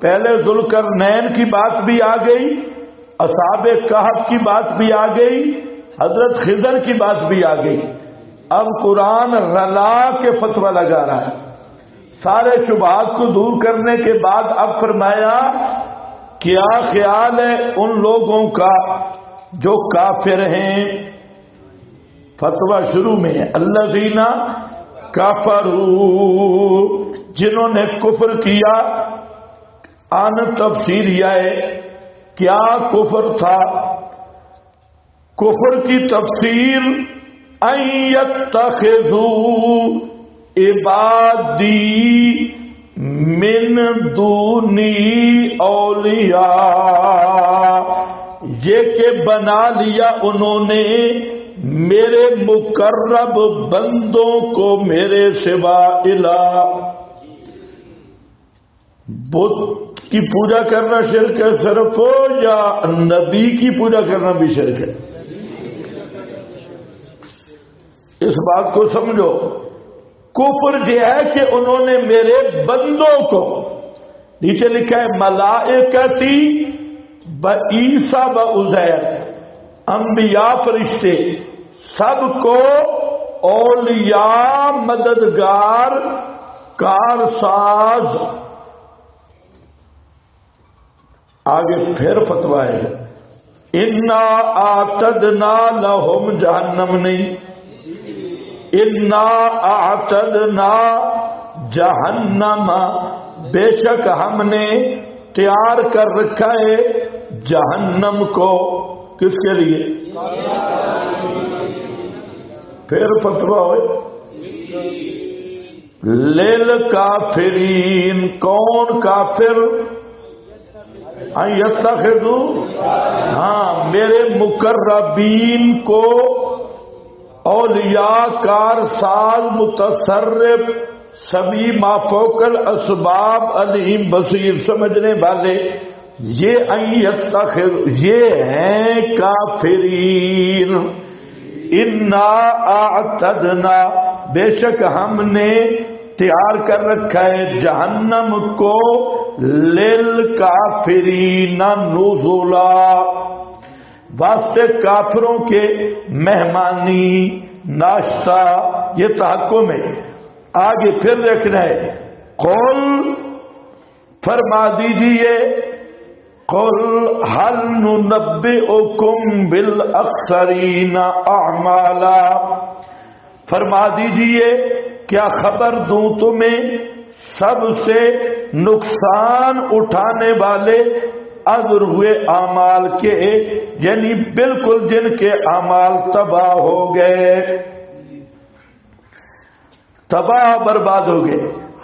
پہلے ذوالقرنین کی بات بھی آ گئی، اصحاب کہف کی بات بھی آ گئی، حضرت خضر کی بات بھی آ گئی، اب قرآن رلا کے فتویٰ لگا رہا ہے، سارے شبہات کو دور کرنے کے بعد اب فرمایا کیا خیال ہے ان لوگوں کا جو کافر ہیں، فتویٰ شروع میں الذین کفروا، جنہوں نے کفر کیا، ان تفسیر یہ ہے کیا کفر تھا؟ کفر کی تفسیر ان یتخذوا عبادی من دونی اولیاء، یہ کہ بنا لیا انہوں نے میرے مقرب بندوں کو میرے سوا الہ، بت کی پوجا کرنا شرک ہے صرف، یا نبی کی پوجا کرنا بھی شرک ہے؟ اس بات کو سمجھو، کفر یہ ہے کہ انہوں نے میرے بندوں کو، نیچے لکھا ہے ملائکتی بعیسیٰ بعزیر، انبیاء فرشتے سب کو اولیاء مددگار کارساز، آگے پھر فتویٰ ہے انا اعتدنا لہم جہنم، نہیں انا اعتدنا جہنم، بے شک ہم نے تیار کر رکھا ہے جہنم کو، کس کے لیے؟ پھر فتویٰ ہوئے للکافرین، کون کافر؟ ان یتخذوا، ہاں میرے مقربین کو اولیاء کارساز متصرف سبھی ما فوق الاسباب علیم بصیر، سمجھنے والے، یہ ان یتخذ، یہ ہیں کافرین، انا اعتدنا، بے شک ہم نے تیار کر رکھا ہے جہنم کو للکافرین نزلا، واسطے کافروں کے مہمانی ناشتہ، یہ تحکم ہے۔ آگے پھر دیکھنا ہے، قل فرما دیجئے، قل هل ننبئکم بالاخسرین اعمالا، فرما دیجئے کیا خبر دوں تمہیں سب سے نقصان اٹھانے والے اگر ہوئے اعمال کے، یعنی بالکل جن کے اعمال تباہ ہو گئے، تباہ برباد ہو گئے۔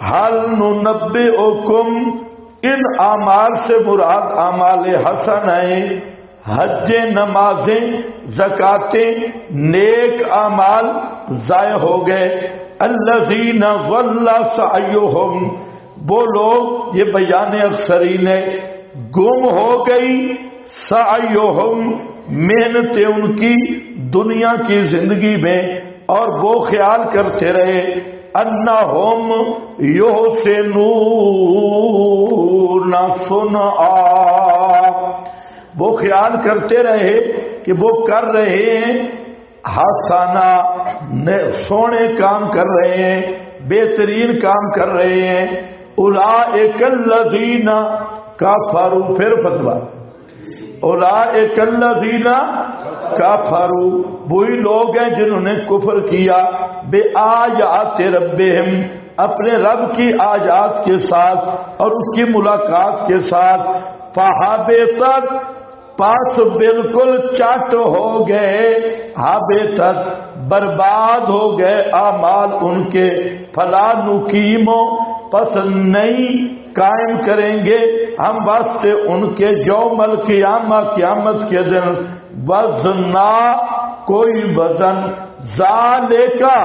حل ننبئکم، ان اعمال سے مراد اعمال حسن ہیں، حج، نمازیں، زکاتیں، نیک اعمال ضائع ہو گئے۔ الذین ضل سعیہم، وہ لوگ، یہ بیان اکثرین ہے، گم ہو گئی سعیہم، محنتیں ان کی دنیا کی زندگی میں، اور وہ خیال کرتے رہے انہم یحسنون صنعا، وہ خیال کرتے رہے کہ وہ کر رہے ہیں حسنا، سونے کام کر رہے ہیں، بہترین کام کر رہے ہیں۔ اولئک الذین کفروا، پھر فتویٰ، اولئک الذین کفروا، وہی لوگ ہیں جنہوں نے کفر کیا بآیات ربہم، اپنے رب کی آیات کے ساتھ اور اس کی ملاقات کے ساتھ، فحبطت، پاس بالکل چٹ ہو گئے، حبطت، برباد ہو گئے اعمال ان کے، فلا نقیم، پس نہیں قائم کریں گے ہم واسطے ان کے یوم القیامہ، قیامت کے دن، وزنا، کوئی وزن، ذالکا،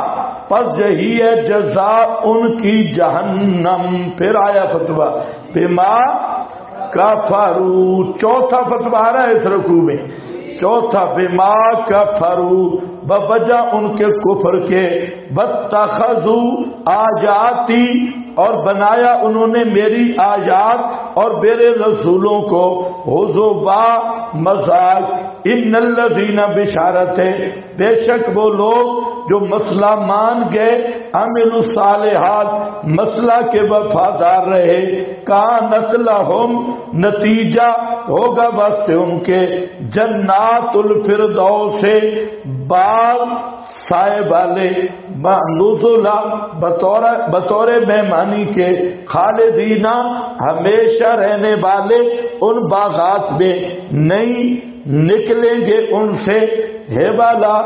پس یہی ہے جزا ان کی جہنم۔ پھر آیا فتویٰ بما کفروا، چوتھا فتویٰ آ رہا ہے اس رکوع میں، چوتھا بما کفروا، بوجہ ان کے کفر کے، واتخذوا آیاتی، اور بنایا انہوں نے میری آیات اور میرے رسولوں کو حضوا، مذاق۔ ان الذین، بشارت ہے بے شک وہ لوگ جو مسئلہ مان گئے، عملوا الصالحات، مسئلہ کے وفادار رہے، کانت لہم، نتیجہ ہوگا واسطے ان کے، جنات الفردوس، باغ سائے والے، نزلا، بطور مہمانی کے، خالدینہ، ہمیشہ رہنے والے ان باغات میں، نہیں نکلیں گے ان سے، ہے والا۔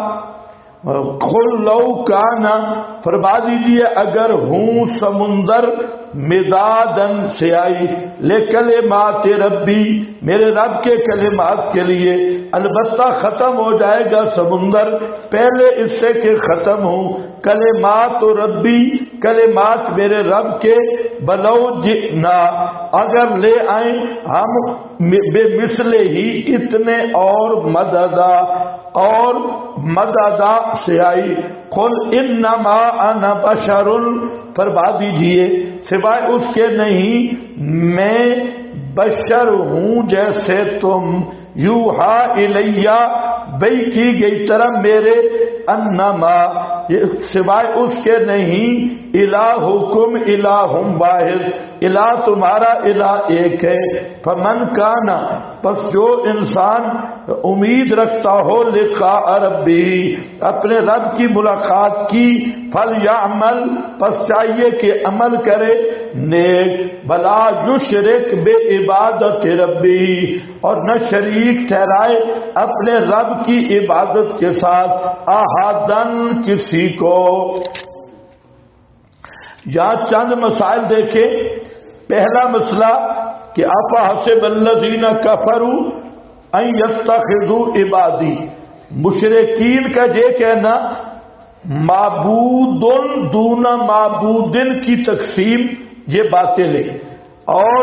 قل لو کانا، فرما دیجیے اگر ہوں سمندر، مدادن سیائی، لکلمات ربی، میرے رب کے کلمات کے لیے، البتہ ختم ہو جائے گا سمندر پہلے اس سے کہ ختم ہوں، کلمات ربی، کلمات میرے رب کے، بلو جئنا، اگر لے آئیں ہم، بے مثل ہی، اتنے اور مددا، اور مددا سے آئی۔ قل انما انا بشر، فرما دیجئے سوائے اس کے نہیں میں بشر ہوں جیسے تم، یوحا الیہ، بھئی کی گئی طرح میرے، انما، سوائے اس کے نہیں، الہکم الہ واحد، الہ تمہارا الہ ایک ہے، فمن کانا، پس جو انسان امید رکھتا ہو لقاء ربی، اپنے رب کی ملاقات کی، فلیعمل، پس چاہیے کہ عمل کرے نیک، بلا یشرک بے عبادت ربی، اور نہ شریک ٹھہرائے اپنے رب کی عبادت کے ساتھ احدن، کسی کو۔ یہاں چند مسائل دیکھیں۔ پہلا مسئلہ کہ افحسب الذین کفروا ان یتخذوا عبادی، مشرکین کا یہ کہنا معبود دون معبود کی تقسیم یہ باطل ہے، اور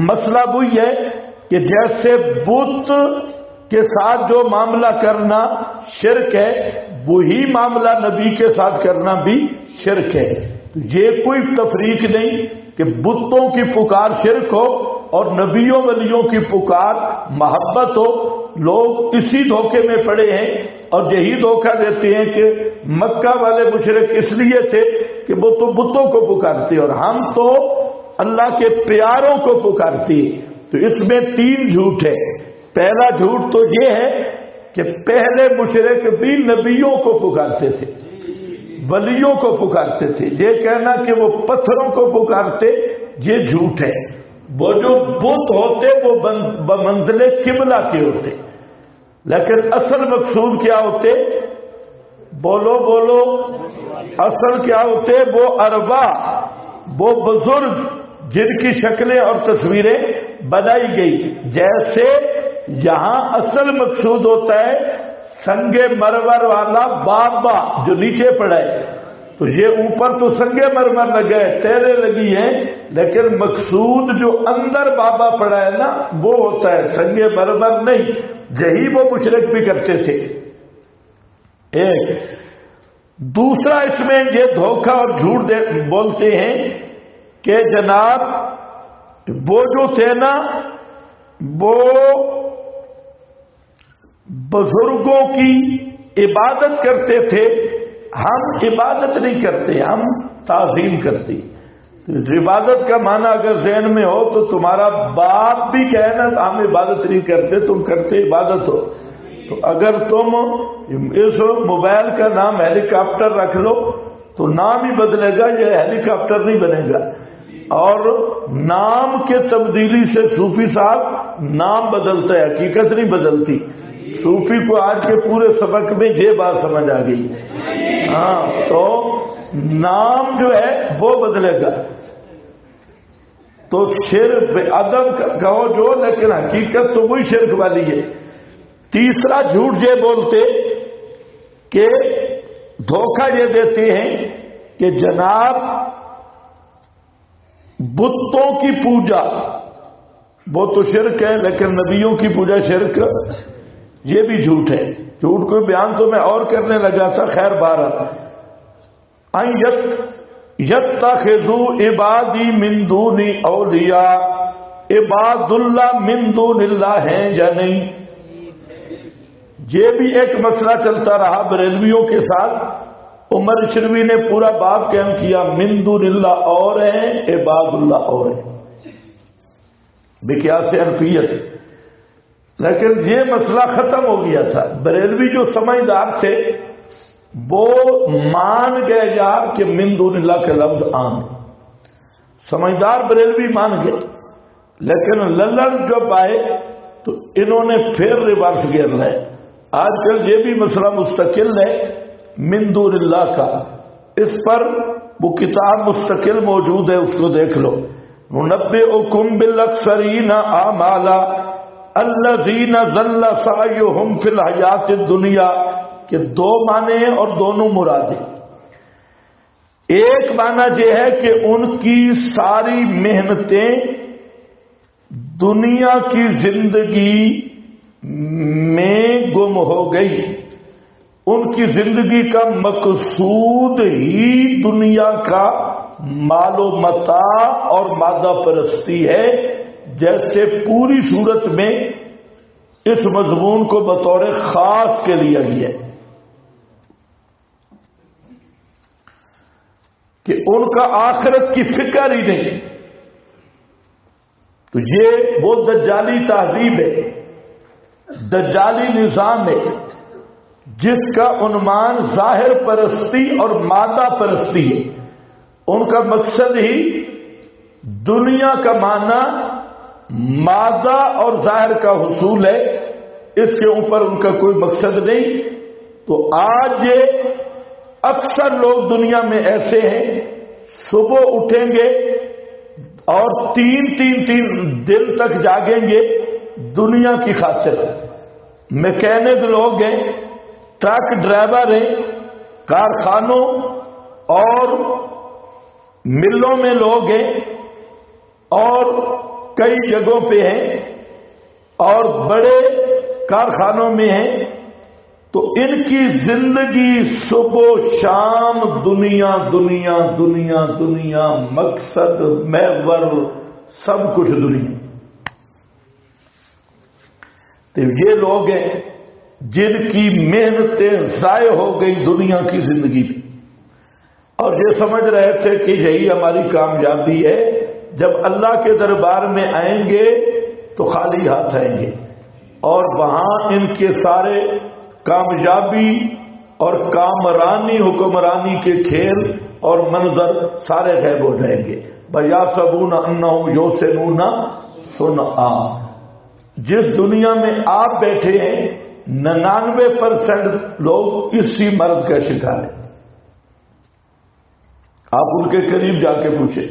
مسئلہ وہی ہے کہ جیسے بت کے ساتھ جو معاملہ کرنا شرک ہے، وہی معاملہ نبی کے ساتھ کرنا بھی شرک ہے۔ یہ کوئی تفریق نہیں کہ بتوں کی پکار شرک ہو اور نبیوں ولیوں کی پکار محبت ہو. لوگ اسی دھوکے میں پڑے ہیں اور یہی دھوکہ دیتے ہیں کہ مکہ والے مشرک اس لیے تھے کہ وہ تو بتوں کو پکارتے اور ہم تو اللہ کے پیاروں کو پکارتے. تو اس میں 3 جھوٹ ہے. پہلا جھوٹ تو یہ ہے کہ پہلے مشرک بھی نبیوں کو پکارتے تھے، ولیوں کو پکارتے تھے. یہ کہنا کہ وہ پتھروں کو پکارتے یہ جھوٹ ہے. وہ جو بت ہوتے وہ بمنزل قبلہ کے ہوتے، لیکن اصل مقصود کیا ہوتے؟ بولو اصل کیا ہوتے؟ وہ ارواح، وہ بزرگ جن کی شکلیں اور تصویریں بنائی گئی. جیسے یہاں اصل مقصود ہوتا ہے سنگ مرمر والا بابا جو نیچے پڑا ہے، تو یہ اوپر تو سنگ مرمر لگے تیرے لگی ہیں، لیکن مقصود جو اندر بابا پڑا ہے نا وہ ہوتا ہے سنگ مرمر نہیں. یہی وہ مشرک بھی کرتے تھے. ایک دوسرا اس میں یہ دھوکہ اور جھوٹ بولتے ہیں کہ جناب وہ جو تھے نا وہ بزرگوں کی عبادت کرتے تھے، ہم عبادت نہیں کرتے، ہم تعظیم کرتے. عبادت کا معنی اگر ذہن میں ہو تو تمہارا باپ بھی کہے نا ہم عبادت نہیں کرتے، تم کرتے عبادت ہو. تو اگر تم اس موبائل کا نام ہیلی کاپٹر رکھ لو تو نام ہی بدلے گا، یہ ہیلی کاپٹر نہیں بنے گا. اور نام کے تبدیلی سے صوفی صاحب نام بدلتا ہے، حقیقت نہیں بدلتی. صوفی کو آج کے پورے سبق میں یہ بات سمجھ آ گئی. ہاں تو نام جو ہے وہ بدلے گا. تو شرک ادب کہو جو، لیکن حقیقت تو وہی شرک والی ہے. تیسرا جھوٹ یہ بولتے کہ دھوکہ یہ دیتے ہیں کہ جناب بتوں کی پوجا وہ تو شرک ہے، لیکن نبیوں کی پوجا شرک، یہ بھی جھوٹ ہے. جھوٹ کو بیان تو میں اور کرنے لگا تھا، خیر بارہ. یتخذوا عبادی من دونی اولیاء، عباد اللہ من دون اللہ ہیں یا نہیں؟ یہ بھی ایک مسئلہ چلتا رہا بریلویوں کے ساتھ. عمر رشوی نے پورا باب قائم کیا من دون اللہ اور ہیں، عباد اللہ اور ہیں، بقیاس حنفیت. لیکن یہ مسئلہ ختم ہو گیا تھا. بریلوی جو سمجھدار تھے وہ مان گئے یار کہ من دون اللہ کا لفظ عام. سمجھدار بریلوی مان گئے، لیکن للن جب آئے تو انہوں نے پھر ریورس گیئر لائے. آج کل یہ بھی مسئلہ مستقل ہے من دون اللہ کا. اس پر وہ کتاب مستقل موجود ہے، اس کو دیکھ لو. ننبئکم بالاخسرین اعمالا الذین ضل سعیہم فی الحیات الدنیا کہ 2 معنی ہیں اور دونوں مرادیں. ایک معنی یہ ہے کہ ان کی ساری محنتیں دنیا کی زندگی میں گم ہو گئی. ان کی زندگی کا مقصود ہی دنیا کا مال و متاع اور مادہ پرستی ہے. جیسے پوری صورت میں اس مضمون کو بطور خاص کے لیا گیا ہے کہ ان کا آخرت کی فکر ہی نہیں. تو یہ وہ دجالی تہذیب ہے، دجالی نظام ہے جس کا عنوان ظاہر پرستی اور مادہ پرستی ہے. ان کا مقصد ہی دنیا کا معنی مادہ اور ظاہر کا حصول ہے، اس کے اوپر ان کا کوئی مقصد نہیں. تو آج یہ اکثر لوگ دنیا میں ایسے ہیں، صبح اٹھیں گے اور تین دن تک جاگیں گے دنیا کی خاطر. میکینک لوگ ہیں، ٹرک ڈرائیور ہیں، کارخانوں اور ملوں میں لوگ ہیں اور کئی جگہوں پہ ہیں اور بڑے کارخانوں میں ہیں تو ان کی زندگی صبح شام دنیا دنیا دنیا دنیا، مقصد محور سب کچھ دنیا. تو یہ لوگ ہیں جن کی محنتیں ضائع ہو گئی دنیا کی زندگی میں، اور یہ سمجھ رہے تھے کہ یہی ہماری کامیابی ہے. جب اللہ کے دربار میں آئیں گے تو خالی ہاتھ آئیں گے، اور وہاں ان کے سارے کامیابی اور کامرانی حکمرانی کے کھیل اور منظر سارے غائب ہو جائیں گے. بَيَحْسَبُونَ أَنَّهُمْ يُحْسِنُونَ صُنْعًا. جس دنیا میں آپ بیٹھے ہیں 99% لوگ اسی مرض کا شکار ہیں. آپ ان کے قریب جا کے پوچھیں،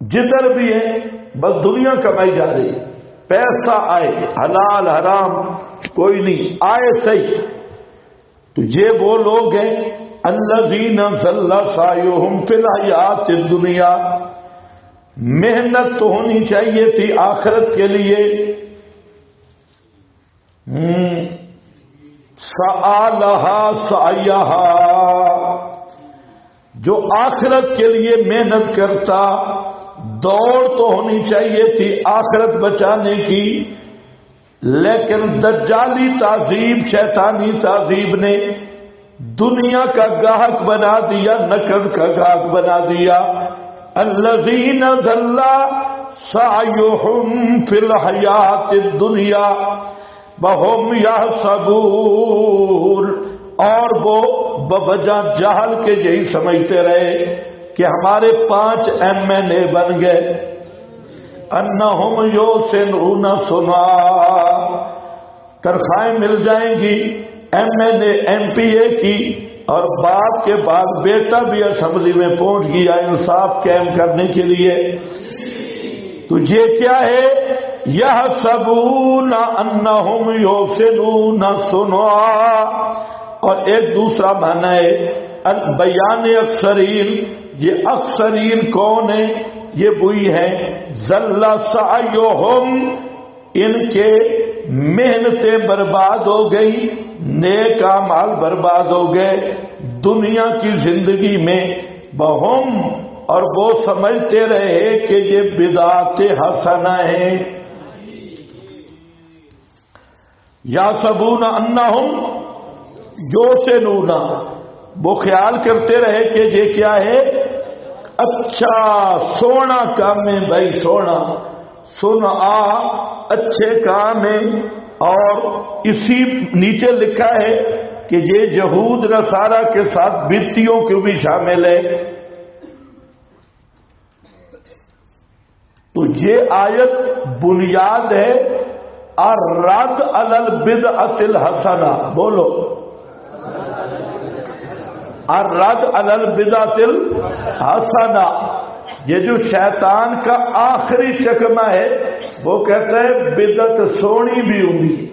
جدھر بھی ہیں بس دنیا کمائی جا رہی ہے، پیسہ آئے، حلال حرام کوئی نہیں، آئے صحیح. تو یہ وہ لوگ ہیں الذین ضل سعیہم فی الحیات الدنیا. محنت تو ہونی چاہیے تھی آخرت کے لیے. سعالہا سعیہا، جو آخرت کے لیے محنت کرتا، دوڑ تو ہونی چاہیے تھی آخرت بچانے کی، لیکن دجالی تہذیب شیطانی تہذیب نے دنیا کا گاہک بنا دیا، نقد کا گاہک بنا دیا. الذین ضل سعیہم فی الحیات الدنیا وہم یحسبون. اور وہ بوجہ جہل کے یہی سمجھتے رہے کہ ہمارے 5 MNA بن گئے، انہم یحسنون صنعا. تنخواہیں مل جائیں گی MNA MPA کی، اور باپ کے بعد بیٹا بھی اسمبلی میں پہنچ گیا انصاف قائم کرنے کے لیے. تو یہ کیا ہے؟ یحسبون انہم یحسنون صنعا. اور ایک دوسرا معنی ہے بیان اکثرین. یہ اکثرین کون ہیں؟ یہ وہی ہیں ضل سعیہم، ان کے محنتیں برباد ہو گئی، نیک اعمال برباد ہو گئے دنیا کی زندگی میں. بہم، اور وہ سمجھتے رہے کہ یہ بدعت حسنہ ہیں. یحسبون انہم یحسنون، وہ خیال کرتے رہے کہ یہ کیا ہے؟ اچھا سونا کام ہے بھائی، سونا صنعا اچھے کام ہے. اور اسی نیچے لکھا ہے کہ یہ یہود نصارہ کے ساتھ بدعتیوں کو بھی شامل ہے. تو یہ آیت بنیاد ہے الرد علی البدعۃ الحسنہ. بولو الرد علی البدعۃ الحسنہ. یہ جو شیطان کا آخری چکمہ ہے وہ کہتا ہے بدعت سونی بھی ہوں گی،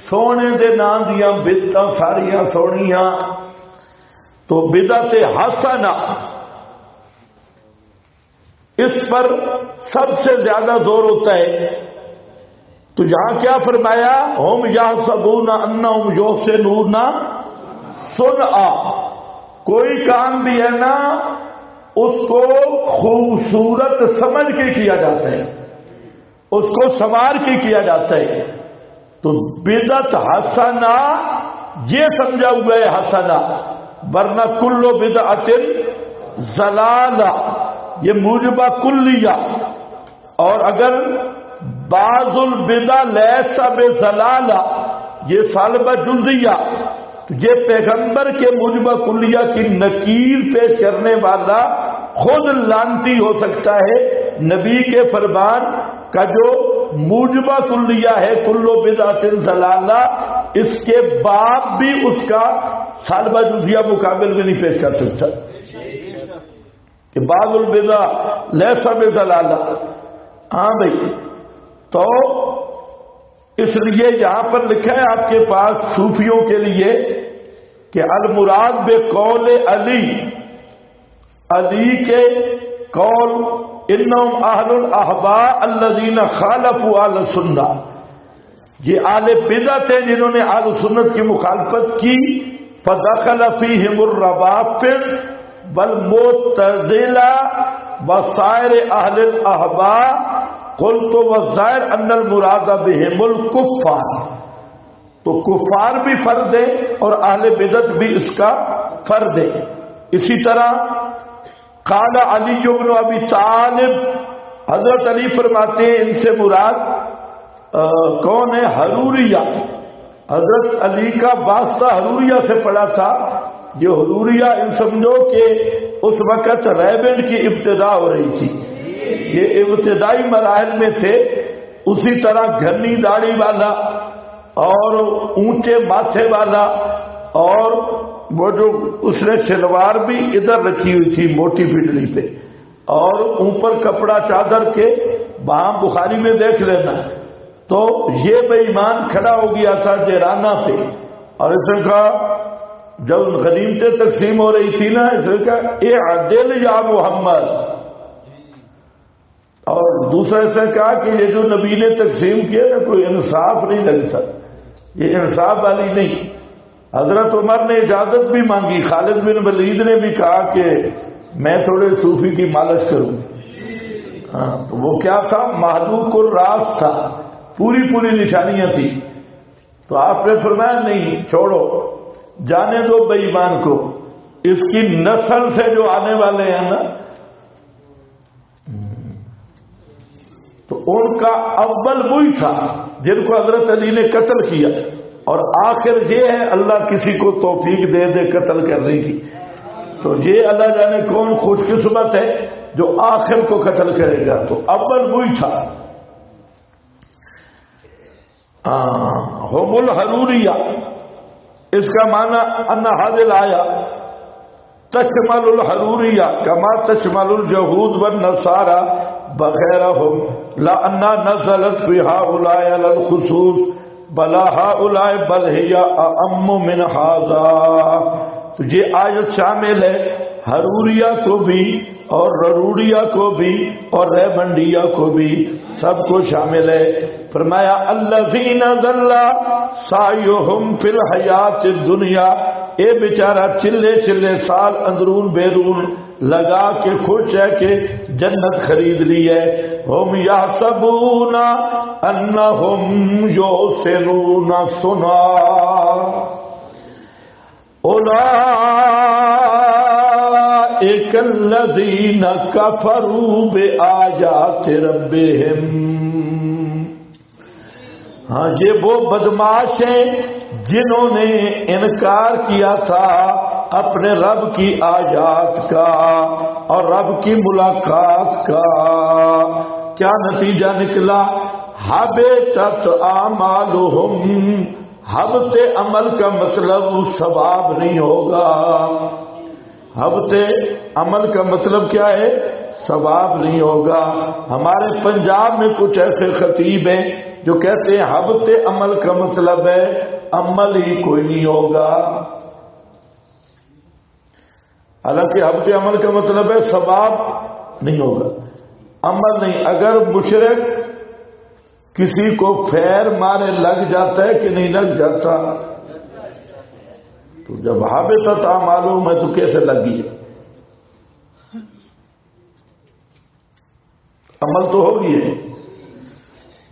سونے دے نام دیاں بدعتاں ساریاں سونیاں. تو بدعت حسنہ اس پر سب سے زیادہ زور ہوتا ہے. تو یہاں کیا فرمایا؟ ہم یحسبون انہم یحسنون صنعا. کوئی کام بھی ہے نا اس کو خوبصورت سمجھ کے کیا جاتا ہے، اس کو سنوار کے کیا جاتا ہے. تو بدعت حسنہ یہ سمجھا ہوا ہے حسنہ، ورنہ کل بدعت ضلالہ یہ موجبہ کلیہ. اور اگر بعض البدع لیس بضلالہ یہ سالبہ جزیہ، تو یہ پیغمبر کے موجبہ کلیہ کی نکیر پیش کرنے والا خود لعنتی ہو سکتا ہے. نبی کے فرمان کا جو موجبہ کلیہ ہے کل بدعت ضلالہ، اس کے باپ بھی اس کا سالبہ جزیہ مقابل میں نہیں پیش کر سکتا کہ بعض البدع لیس بضلالہ. ہاں بھائی، تو اس لیے یہاں پر لکھا ہے آپ کے پاس صوفیوں کے لیے کہ المراد بے قول علی، علی کے قول انہم اہل الاحباء الذین خالفوا اہل السنہ. یہ اہل بدعت ہیں جنہوں نے اہل سنت کی مخالفت کی. فدخل فیہم الروافض والمعتزلہ وسائر اہل الاہواء قلت والظاہر ان المراد بہم الکفار. تو کفار بھی فرد ہے اور اہل بدعت بھی اس کا فرد ہے. اسی طرح قال علی بن ابی طالب، حضرت علی فرماتے ہیں ان سے مراد کون ہے؟ حروریہ. حضرت علی کا واسطہ حروریہ سے پڑا تھا. یہ حروریہ ان سمجھو کہ اس وقت ریبن کی ابتدا ہو رہی تھی، یہ ابتدائی مراحل میں تھے. اسی طرح گھنی داڑھی والا اور اونچے ماتھے والا، اور وہ جو اس نے شلوار بھی ادھر رکھی ہوئی تھی موٹی پنڈلی پہ، اور اوپر کپڑا چادر کے، وہاں بخاری میں دیکھ لینا. تو یہ بے ایمان کھڑا ہو گیا تھا جیرانہ پہ، اور اس نے کہا جب غنیمتیں تقسیم ہو رہی تھی نا، اس نے کہا اعدل یا محمد. اور دوسرے سے کہا کہ یہ جو نبی نے تقسیم کیا نا کوئی انصاف نہیں لگتا، یہ انصاف والی نہیں. حضرت عمر نے اجازت بھی مانگی، خالد بن ولید نے بھی کہا کہ میں تھوڑے صوفی کی مالش کروں. ہاں تو وہ کیا تھا؟ محلوق الراس تھا، پوری نشانیاں تھی. تو آپ نے فرمایا نہیں، چھوڑو، جانے دو بے ایمان کو. اس کی نسل سے جو آنے والے ہیں نا، تو ان کا اول وہی تھا جن کو حضرت علی نے قتل کیا، اور آخر یہ ہے اللہ کسی کو توفیق دے دے قتل کرنے کی. تو یہ اللہ جانے کون خوش قسمت ہے جو آخر کو قتل کرے گا. تو اول وہی تھا. ہم الحروریہ، اس کا معنی ان حاضل آیا تشمل الحروریہ کما تشمل الجہود والنصارى بغیرهم لا ان نزلت في هؤلاء على الخصوص بلا هؤلاء بل هي اعم من هذا. تو یہ آیت شامل ہے حروریہ کو بھی اور رروڑیہ کو بھی اور ریبنڈیہ کو بھی، سب کو شامل ہے. فرمایا الذین ضل سعیہم فی الحیات الدنیا، اے بیچارہ چلے سال اندرون بیرون لگا کے خوش ہے کہ جنت خرید لی ہے. ہم یحسبون انہم یحسنون صنعا اولئک الذین کفروا بآیات ربہم. ہاں یہ وہ بدماش ہیں جنہوں نے انکار کیا تھا اپنے رب کی آیات کا اور رب کی ملاقات کا. کیا نتیجہ نکلا؟ حبطت اعمالہم. حبط عمل کا مطلب ثواب نہیں ہوگا. حبط عمل کا مطلب کیا ہے؟ ثواب نہیں ہوگا. ہمارے پنجاب میں کچھ ایسے خطیب ہیں جو کہتے ہیں حبط عمل کا مطلب ہے عمل ہی کوئی نہیں ہوگا. حالانکہ حبط عمل کا مطلب ہے ثواب نہیں ہوگا، عمل نہیں. اگر مشرک کسی کو پھیر مارے لگ جاتا ہے کہ نہیں لگ جاتا؟ تو جب حبطت اعمالہم ہے تو کیسے لگی؟ عمل تو ہوگی ہے.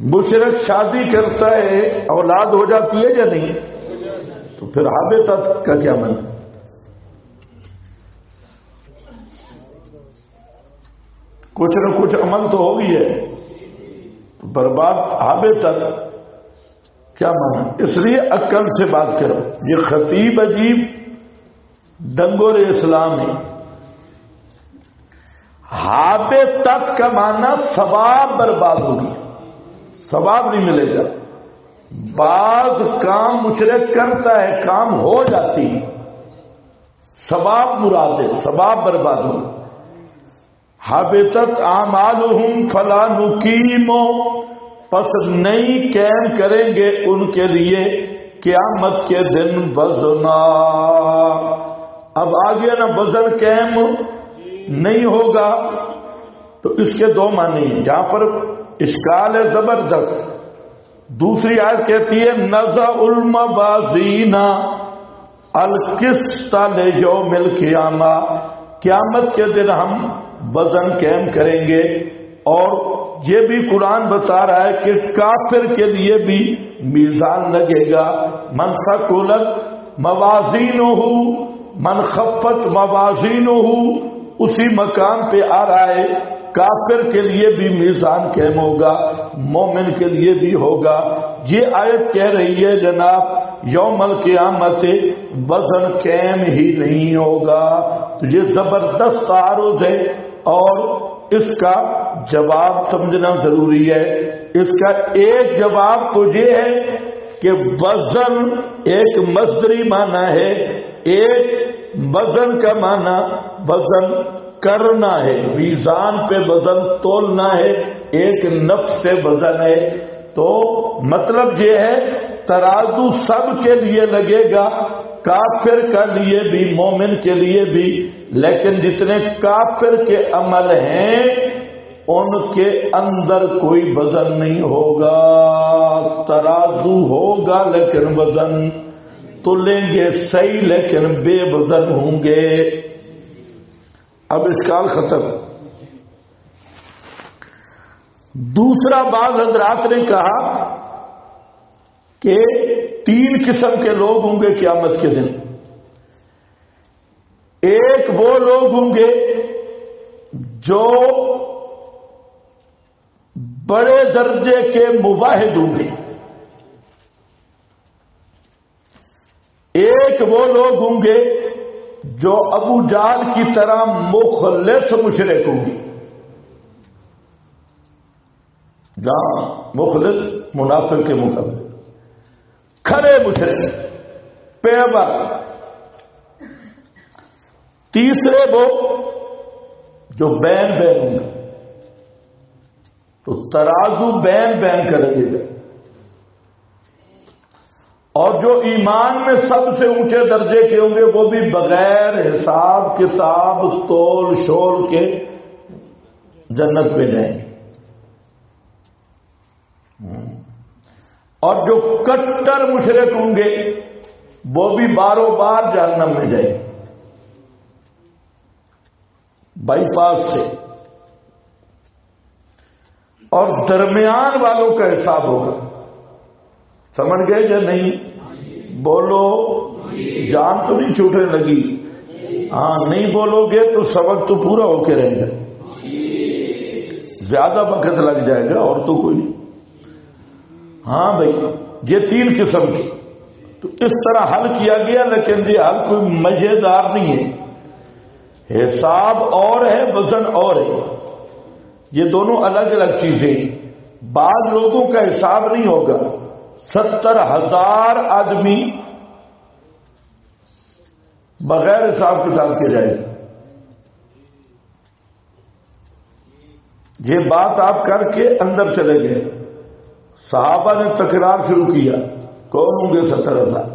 مشرک شادی کرتا ہے اولاد ہو جاتی ہے یا نہیں؟ تو پھر حبطت کا کیا معنی؟ کچھ نہ کچھ عمل تو ہوگی ہے، تو برباد حبطت کیا معنی؟ اس لیے عقل سے بات کرو. یہ خطیب عجیب ڈنگور اسلام ہے. حبطت کا معنی ثواب برباد ہوگی، ثواب نہیں ملے گا. بعض کام مشرک کرتا ہے، کام ہو جاتی، ثواب مراد ہے، ثواب برباد ہوگا. حبطت اعمالہم فلا نقیم، پس نہیں قائم کریں گے ان کے لیے قیامت کے دن وزنا. اب آگے نا وزن قائم نہیں ہوگا. تو اس کے دو معنی ہیں. یہاں پر اشکال ہے زبردست. دوسری آیت کہتی ہے نزع الموازین القسط لیوم القیامہ، قیامت کے دن ہم وزن قائم کریں گے. اور یہ بھی قرآن بتا رہا ہے کہ کافر کے لیے بھی میزان لگے گا. من ثقلت موازینہ من خفت موازینہ، اسی مقام پہ آ رہا ہے. کافر کے لیے بھی میزان قائم ہوگا، مومن کے لیے بھی ہوگا. یہ آیت کہہ رہی ہے جناب یوم القیامت وزن قائم ہی نہیں ہوگا. تو یہ زبردست تعارض ہے اور اس کا جواب سمجھنا ضروری ہے. اس کا ایک جواب تو یہ ہے کہ وزن ایک مصدری معنی ہے، ایک وزن کا معنی وزن کرنا ہے، میزان پہ وزن تولنا ہے، ایک نفس سے وزن ہے. تو مطلب یہ ہے ترازو سب کے لیے لگے گا، کافر کے لیے بھی مومن کے لیے بھی. لیکن جتنے کافر کے عمل ہیں ان کے اندر کوئی وزن نہیں ہوگا. ترازو ہوگا لیکن وزن تولیں گے صحیح لیکن بے وزن ہوں گے. اب اشکال ختم. دوسرا بعض حضرات نے کہا کہ 3 قسم کے لوگ ہوں گے قیامت کے دن. ایک وہ لوگ ہوں گے جو بڑے درجے کے مواحد ہوں گے، ایک وہ لوگ ہوں گے جو ابو جہل کی طرح مخلص مشرک ہوں گے. جہاں مخلص منافق کے مقابلے کھڑے مشرک پیور. تیسرے وہ جو بین ہوں گے. تو ترازو بین کریں گے. اور جو ایمان میں سب سے اونچے درجے کے ہوں گے وہ بھی بغیر حساب کتاب تول شول کے جنت میں جائیں گے. اور جو کٹر مشرک ہوں گے وہ بھی باروں بار جہنم میں جائیں گے بائی پاس سے. اور درمیان والوں کا حساب ہوگا. سمجھ گئے یا نہیں؟ بولو، جان تو نہیں چھوٹنے لگی؟ ہاں نہیں بولو گے تو سبق تو پورا ہو کے رہے گا، زیادہ وقت لگ جائے گا اور تو کوئی نہیں. ہاں بھائی یہ 3 قسم کے. تو اس طرح حل کیا گیا لیکن یہ حل کوئی مزیدار نہیں ہے. حساب اور ہے وزن اور ہے، یہ دونوں الگ الگ چیزیں. بعض لوگوں کا حساب نہیں ہوگا. 70,000 آدمی بغیر حساب کتاب کے جائے گا. یہ بات آپ کر کے اندر چلے گئے. صحابہ نے تکرار شروع کیا، کون ہوں گے 70,000؟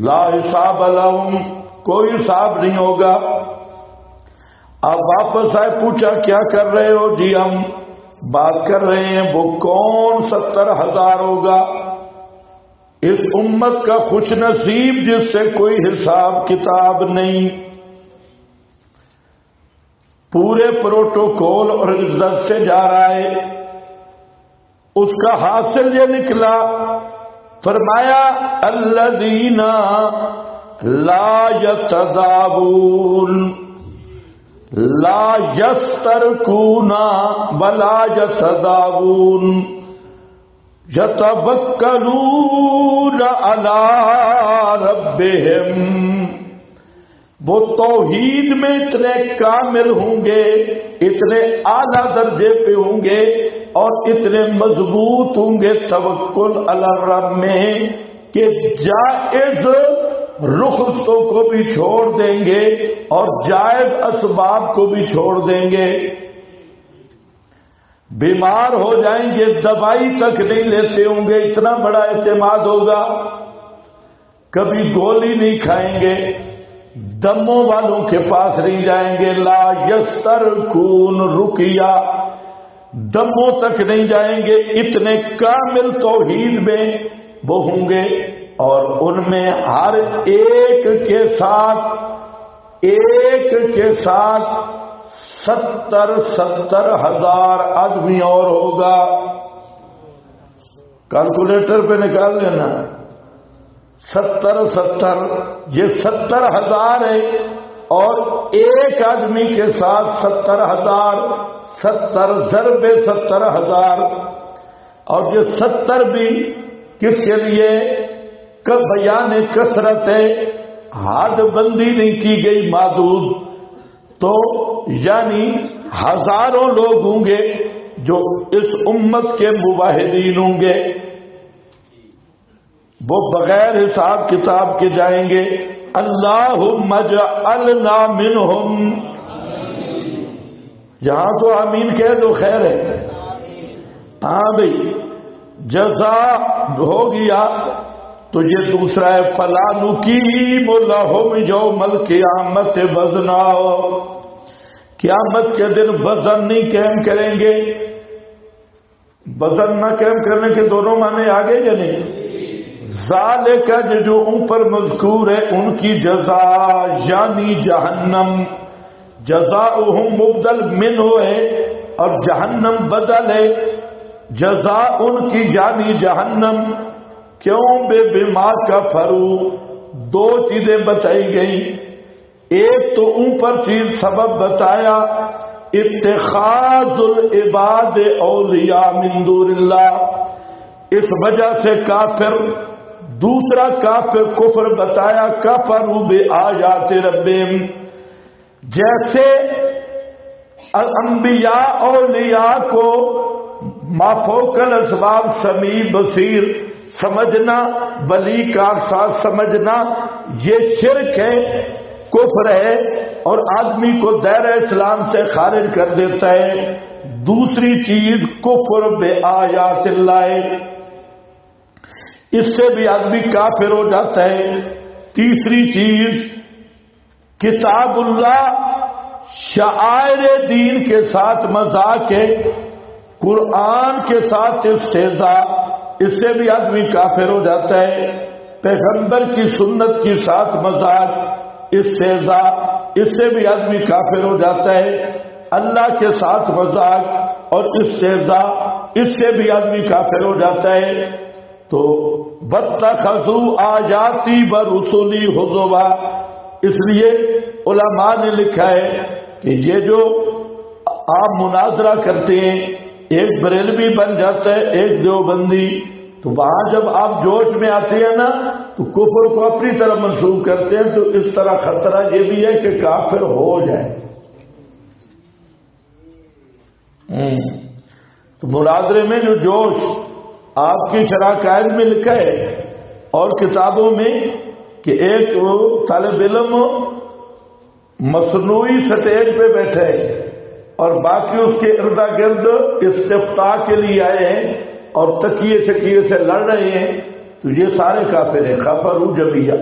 لا حساب لہم، کوئی حساب نہیں ہوگا. آپ واپس آئے، پوچھا کیا کر رہے ہو؟ جی ہم بات کر رہے ہیں وہ کون 70,000 ہوگا اس امت کا خوش نصیب جس سے کوئی حساب کتاب نہیں، پورے پروٹوکول اور عزت سے جا رہا ہے. اس کا حاصل یہ نکلا، فرمایا الذین لا یتداوون لا یسترکون ولا یتداوون یتوکلون علی ربہم. وہ توحید میں اتنے کامل ہوں گے، اتنے اعلی درجے پہ ہوں گے اور اتنے مضبوط ہوں گے توکل علی الرب میں کہ جائز رخصتوں کو بھی چھوڑ دیں گے اور جائز اسباب کو بھی چھوڑ دیں گے. بیمار ہو جائیں گے دوائی تک نہیں لیتے ہوں گے، اتنا بڑا اعتماد ہوگا. کبھی گولی نہیں کھائیں گے، دموں والوں کے پاس نہیں جائیں گے. لا یسترکون رقیہ، دموں تک نہیں جائیں گے، اتنے کامل توحید میں وہ ہوں گے، اور ان میں ہر ایک کے ساتھ 70 ہزار آدمی اور ہوگا۔ کیلکولیٹر پہ نکال لینا، 70 یہ 70,000 ہے، اور ایک آدمی کے ساتھ 70,000، 70 ضرب 70,000، اور یہ 70 بھی کس کے لیے؟ بیان کثرت ہے، حد بندی نہیں کی گئی محدود، تو یعنی ہزاروں لوگ ہوں گے جو اس امت کے موحدین ہوں گے، وہ بغیر حساب کتاب کے جائیں گے۔ اللہم اجعلنا منہم، یہاں تو آمین کہہ دو خیر ہے۔ ہاں بھئی جزا ہو گیا تو یہ دوسرا ہے، فلا نقیم لہم یوم القیامت وزنا، قیامت کے دن وزن نہیں قائم کریں گے۔ وزن نہ قائم کرنے کے دونوں معنی آگے یا نہیں؟ ذالک جو اوپر مذکور ہے ان کی جزا یعنی جہنم، جزاؤہم مبدل منہ ہے اور جہنم بدل ہے، جزا ان کی یعنی جہنم۔ کیوں؟ بے بما کفروا، دو چیزیں بتائی گئی، ایک تو اوپر چیز سبب بتایا اتخاذ العباد اولیاء من دون اللہ، اس وجہ سے کافر، دوسرا کافر کفر بتایا کفروا بآیات ربہم، جیسے انبیاء اولیاء کو ما فوق الاسباب سمیع بصیر سمجھنا، ولی کا ساتھ سمجھنا، یہ شرک ہے، کفر ہے، اور آدمی کو دائرہ اسلام سے خارج کر دیتا ہے۔ دوسری چیز کفر بآیات اللہ، اس سے بھی آدمی کافر ہو جاتا ہے۔ تیسری چیز کتاب اللہ، شعائر دین کے ساتھ مذاق ہے، قرآن کے ساتھ استہزاء، اس سے بھی آدمی کافر ہو جاتا ہے۔ پیغمبر کی سنت کے ساتھ مذاق، استہزاء، اس سے بھی آدمی کافر ہو جاتا ہے۔ اللہ کے ساتھ مذاق اور استہزاء، اس سے بھی آدمی کافر ہو جاتا ہے۔ تو وَاتَّخَذُوا آیَاتِی وَرُسُلِی ہُزُوًا، اس لیے علماء نے لکھا ہے کہ یہ جو آپ مناظرہ کرتے ہیں، ایک بریلوی بن جاتا ہے ایک دیوبندی، تو وہاں جب آپ جوش میں آتے ہیں نا تو کفر کو اپنی طرف منسوخ کرتے ہیں، تو اس طرح خطرہ یہ بھی ہے کہ کافر ہو جائے۔ تو مناظرے میں جو جوش آپ کی شرح قائد میں لکھا ہے اور کتابوں میں کہ ایک طالب علم مصنوعی سٹیج پہ بیٹھے اور باقی اس کے ارد گرد استفتاء کے لیے آئے ہیں اور تکیے چکیے سے لڑ رہے ہیں، تو یہ سارے کافر ہیں، کفروا جمیعا،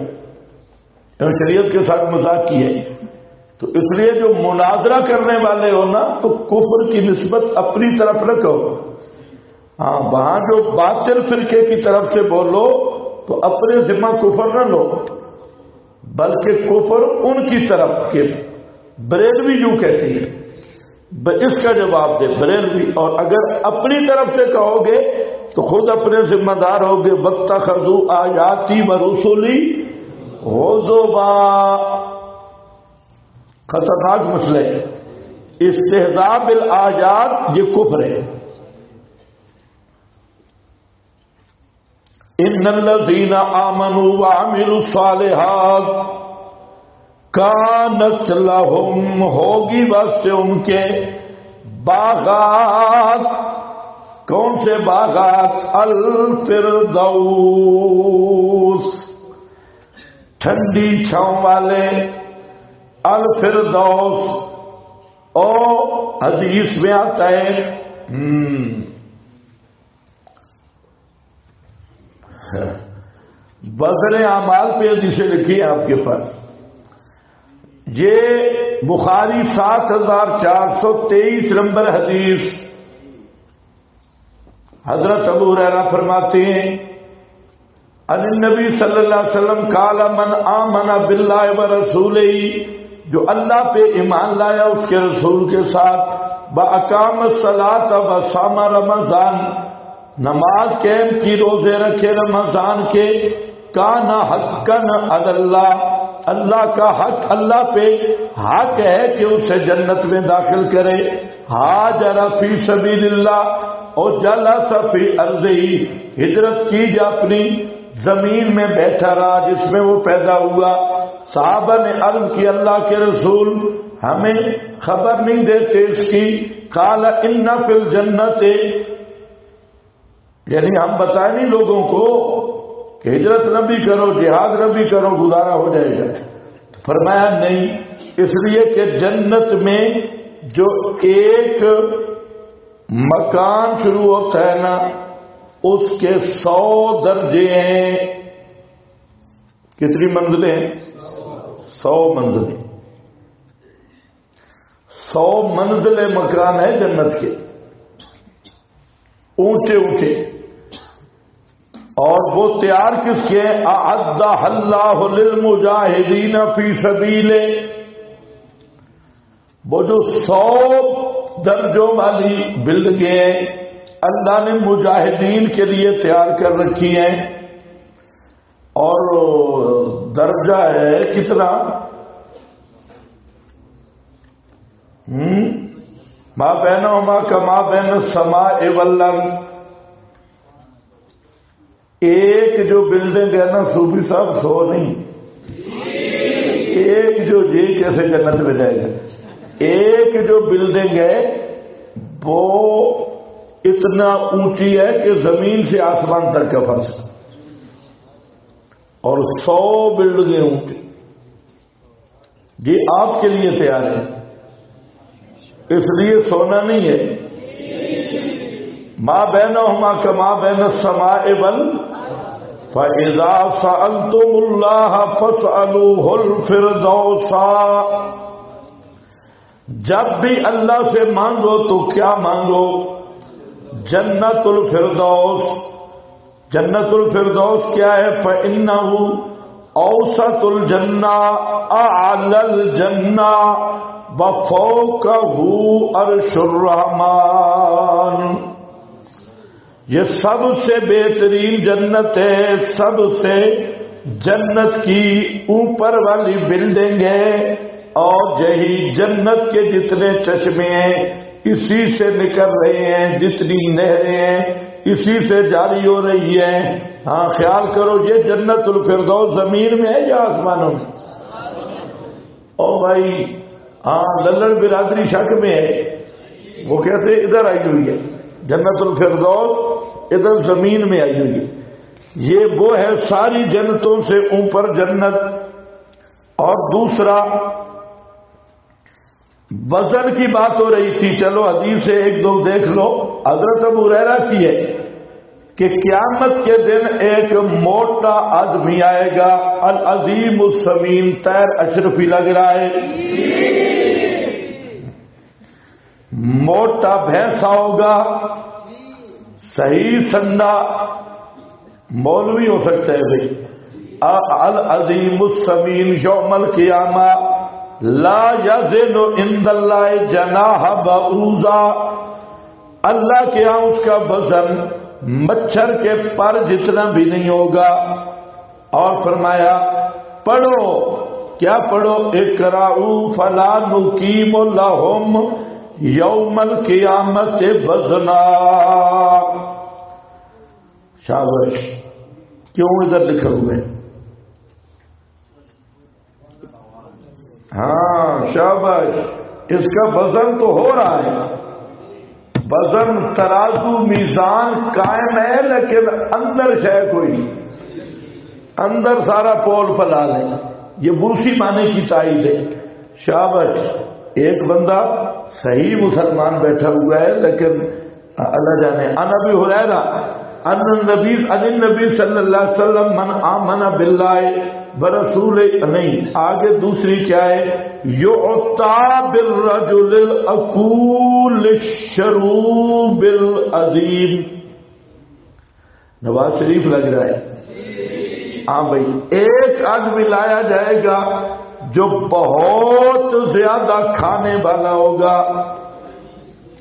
شریعت کے ساتھ مذاق کی ہے۔ تو اس لیے جو مناظرہ کرنے والے ہو نا تو کفر کی نسبت اپنی طرف رکھو، ہاں وہاں جو باطل فرقے کی طرف سے بولو تو اپنے ذمہ کفر نہ لو، بلکہ کفر ان کی طرف کے بریلوی یوں کہتی ہے، اس کا جواب دے بریلوی، اور اگر اپنی طرف سے کہو گے تو خود اپنے ذمہ دار ہوگے۔ وَاتَّخَذُوا آیَاتِی وَرُسُلِی ہُزُوًا، خطرناک مسئلہ ہے، استہزاء بالآیات یہ کفر ہے۔ ان الذین آمنوا وعملوا الصالحات کانت لہم، ہوگی بس سے ان کے باغات، کون سے باغات؟ الفردوس، ٹھنڈی چھاؤں والے، الفردوس، او حدیث میں آتا ہے وزن اعمال پہ حدیثیں لکھی ہے آپ کے پاس، یہ بخاری 7423 نمبر حدیث، حضرت ابو ہریرہ فرماتے ہیں ان النبی صلی اللہ علیہ وسلم قال من آمن باللہ ورسولہ، جو اللہ پہ ایمان لایا اس کے رسول کے ساتھ، باقام الصلاۃ وصام رمضان، نماز قائم کی، روزے رکھے رمضان کے، کان حقا علی اللہ، اللہ کا حق، اللہ پہ حق ہے کہ اسے جنت میں داخل کرے، ہاجر فی سبیل اللہ اور جلس فی ارضہ، ہجرت کی جا اپنی زمین میں بیٹھا رہا جس میں وہ پیدا ہوا۔ صحابہ نے عرض کی اللہ کے رسول ہمیں خبر نہیں دیتے اس کی، قال ان فی الجنت، یعنی ہم بتائیں نہیں لوگوں کو کہ ہجرت نہ بھی کرو، جہاد نہ بھی کرو، گزارا ہو جائے گا۔ فرمایا نہیں، اس لیے کہ جنت میں جو ایک مکان شروع ہوتا ہے نا اس کے 100 درجے ہیں۔ کتنی منزلیں ہیں؟ 100 منزلیں، 100 منزلیں مکان ہے جنت کے، اونچے اونچے، اور وہ تیار کس کے؟ اعدہ اللہ للمجاہدین فی سبیلہ، وہ جو 100 درجوں والی بلڈنگیں اللہ نے مجاہدین کے لیے تیار کر رکھی ہیں، اور درجہ ہے کتنا؟ ما بینہما کما بین السماء والارض، ایک جو بلڈنگ ہے نا صوفی صاحب 100 نہیں، ایک جو جی کیسے جنت میں جائے گا، ایک جو بلڈنگ ہے وہ اتنا اونچی ہے کہ زمین سے آسمان تک کا فاصلہ، اور 100 بلڈنگیں اونچی، یہ آپ کے لیے تیار ہے، اس لیے سونا نہیں ہے۔ ما بینہما کما بین السماء والارض فَإِذَا سَأَلْتُمُ اللَّهَ فَاسْأَلُوهُ الْفِرْدَوْسَ، جب بھی اللہ سے مانگو تو کیا مانگو؟ جنت الفردوس۔ جنت الفردوس کیا ہے؟ فَإِنَّهُ أَوْسَطُ الْجَنَّةِ أَعْلَى الْجَنَّةِ وَفَوْقَهُ عَرْشُ الرَّحْمَنِ، یہ سب سے بہترین جنت ہے، سب سے جنت کی اوپر والی بلڈنگ ہے، اور یہی جنت کے جتنے چشمے ہیں اسی سے نکل رہے ہیں، جتنی نہریں ہیں اسی سے جاری ہو رہی ہیں۔ ہاں خیال کرو، یہ جنت الفردوس زمین میں ہے یا آسمانوں میں؟ او بھائی ہاں، للڑ برادری شک میں ہے، وہ کہتے ہیں ادھر آئی ہوئی ہے جنت الفردوس، ادھر زمین میں آئی ہوئی ہے۔ یہ وہ ہے ساری جنتوں سے اوپر جنت۔ اور دوسرا وزن کی بات ہو رہی تھی، چلو حدیث سے ایک دو دیکھ لو۔ حضرت ابو ہریرہ کی ہے کہ قیامت کے دن ایک موٹا آدمی آئے گا، العظیم السمین، تیر اشرفی لگ رہا ہے، موٹا بھینسا ہوگا، صحیح سنڈا، مولوی ہو سکتا ہے بھائی۔ العظیم السمین یوم القیامہ لا یزن عند اللہ جناح بعوضہ، اللہ کے ہاں اس کا وزن مچھر کے پر جتنا بھی نہیں ہوگا۔ اور فرمایا پڑھو، کیا پڑھو؟ اقرؤوا فلا نقیم لہم یوم القیامت وزنا۔ شاباش، کیوں ادھر لکھا ہوئے؟ ہاں شاباش، اس کا وزن تو ہو رہا ہے، وزن ترازو میزان قائم ہے، لیکن اندر شے کوئی نہیں، اندر سارا پول پلا لے، یہ بوسی معنی کی تائید ہے۔ شاباش، ایک بندہ صحیح مسلمان بیٹھا ہوا ہے لیکن اللہ جانے۔ ان ابی ہریرہ ان النبی صلی اللہ علیہ وسلم من آمن باللہ برسول، نہیں آگے دوسری کیا ہے؟ یعطا بالرجل الاقول الشروب العظیم، نواز شریف لگ رہا ہے؟ ہاں بھائی، ایک آدمی لایا جائے گا جو بہت زیادہ کھانے والا ہوگا،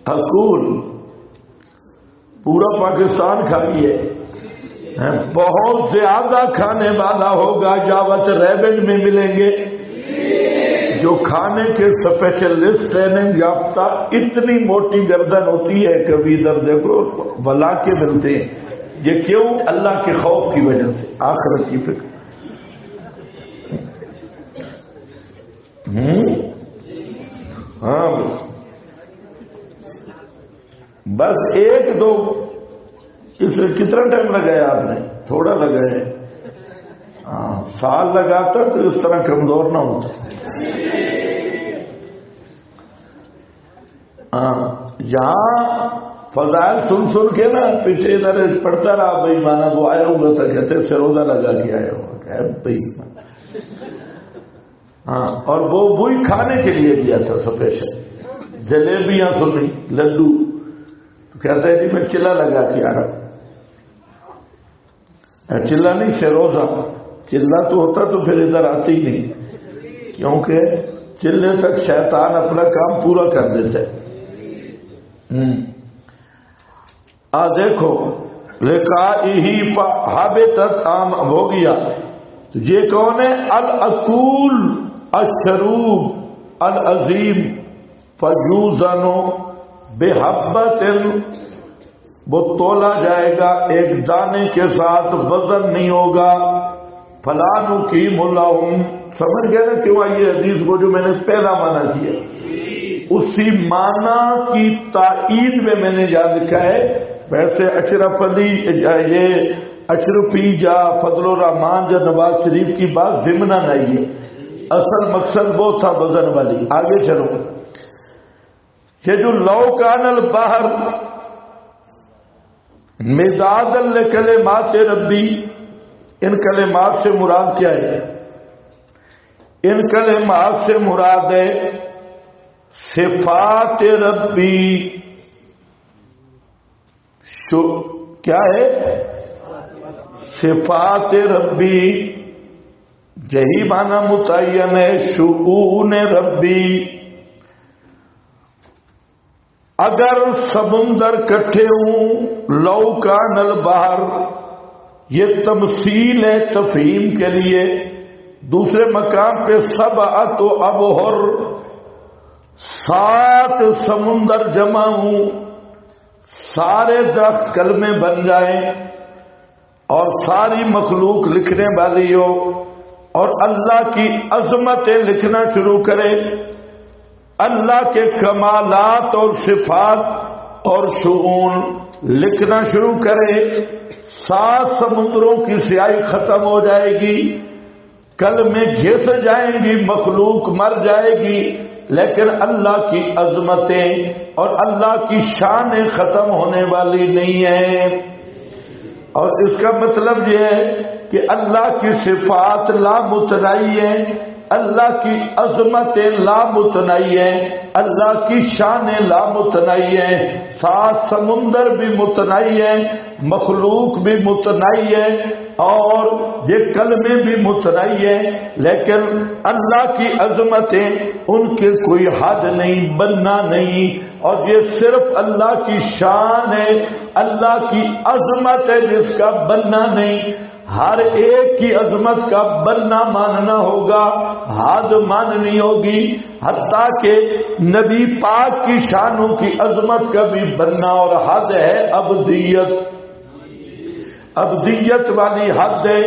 اکول پورا پاکستان کھائیے، بہت زیادہ کھانے والا ہوگا، جاوت ریبن میں ملیں گے جو کھانے کے اسپیشلسٹ ٹریننگ یافتہ، اتنی موٹی گردن ہوتی ہے، کبھی ادھر دیکھو بلا کے ملتے ہیں۔ یہ کیوں؟ اللہ کے خوف کی وجہ سے، آخرت کی فکر۔ ہاں بس ایک دو، اس میں کتنا ٹائم لگایا آپ نے؟ تھوڑا لگایا، ہاں سال لگاتا تو اس طرح کمزور نہ ہوتا۔ یہاں فضائل سن کے نا پیچھے ادھر پڑھتا رہا بھائی مانا، وہ آیا ہوا تھا کہتے سے روزہ لگا کے آیا ہوا بھائی، ہاں اور وہ وہی کھانے کے لیے دیا تھا اسپیشل، جلیبیاں سنی، لڈو، کہتا ہے جی میں چلا لگا کے آ رہا۔ چلا نہیں، سروزہ، چلا تو ہوتا تو پھر ادھر آتی ہی نہیں، کیونکہ چلے تک شیطان اپنا کام پورا کر دیتا ہے۔ دیکھو لقائہی فحبطت عام ہو گیا، تو یہ کون ہے؟ الاکول الشروب العظیم فیوزن بحبۃ، وہ تولا جائے گا ایک دانے کے ساتھ، وزن نہیں ہوگا۔ فلا نقیم لہم، سمجھ گئے نا کیوں آئی حدیث کو جو میں نے پہلا معنی کیا، اسی معنی کی تائید میں نے یاد لکھا ہے۔ ویسے اشرف علی یہ اشرفی جا فضل الرحمان جا نواز شریف کی بات ضمناً آئی ہے، اصل مقصد وہ تھا وزن والی۔ آگے چلو، یہ جو لو کان البحر مدادا لکلمات ربی، ان کلمات سے مراد کیا ہے؟ ان کلمات سے مراد ہے صفات ربی۔ کیا ہے؟ صفات ربی، یہی معنی متعین ہے شؤون ربی۔ اگر سمندر کٹھے ہوں، لو کان البحر، یہ تمثیل ہے تفہیم کے لیے۔ دوسرے مقام پہ سبعۃ ابحر، 7 سمندر جمع ہوں، سارے درخت کلمے بن جائیں اور ساری مخلوق لکھنے والی ہو اور اللہ کی عظمتیں لکھنا شروع کرے، اللہ کے کمالات اور صفات اور شؤون لکھنا شروع کرے، 7 سمندروں کی سیاہی ختم ہو جائے گی، کلمے گھس جائیں گی، مخلوق مر جائے گی، لیکن اللہ کی عظمتیں اور اللہ کی شانیں ختم ہونے والی نہیں ہیں۔ اور اس کا مطلب یہ ہے کہ اللہ کی صفات لا متناہی ہیں، اللہ کی عظمتیں لا متناہی ہیں، اللہ کی شانیں لا متناہی ہیں، 7 سمندر بھی متناہی ہیں، مخلوق بھی متناہی ہے اور یہ کلمے بھی متناہی ہیں، لیکن اللہ کی عظمتیں ان کے کوئی حد نہیں، بننا نہیں، اور یہ صرف اللہ کی شان ہے، اللہ کی عظمت ہے جس کا بننا نہیں۔ ہر ایک کی عظمت کا بننا ماننا ہوگا، حد ماننی ہوگی، حتیٰ کہ نبی پاک کی شانوں کی عظمت کا بھی بننا اور حد ہے ابدیت، ابدیت والی حد ہے۔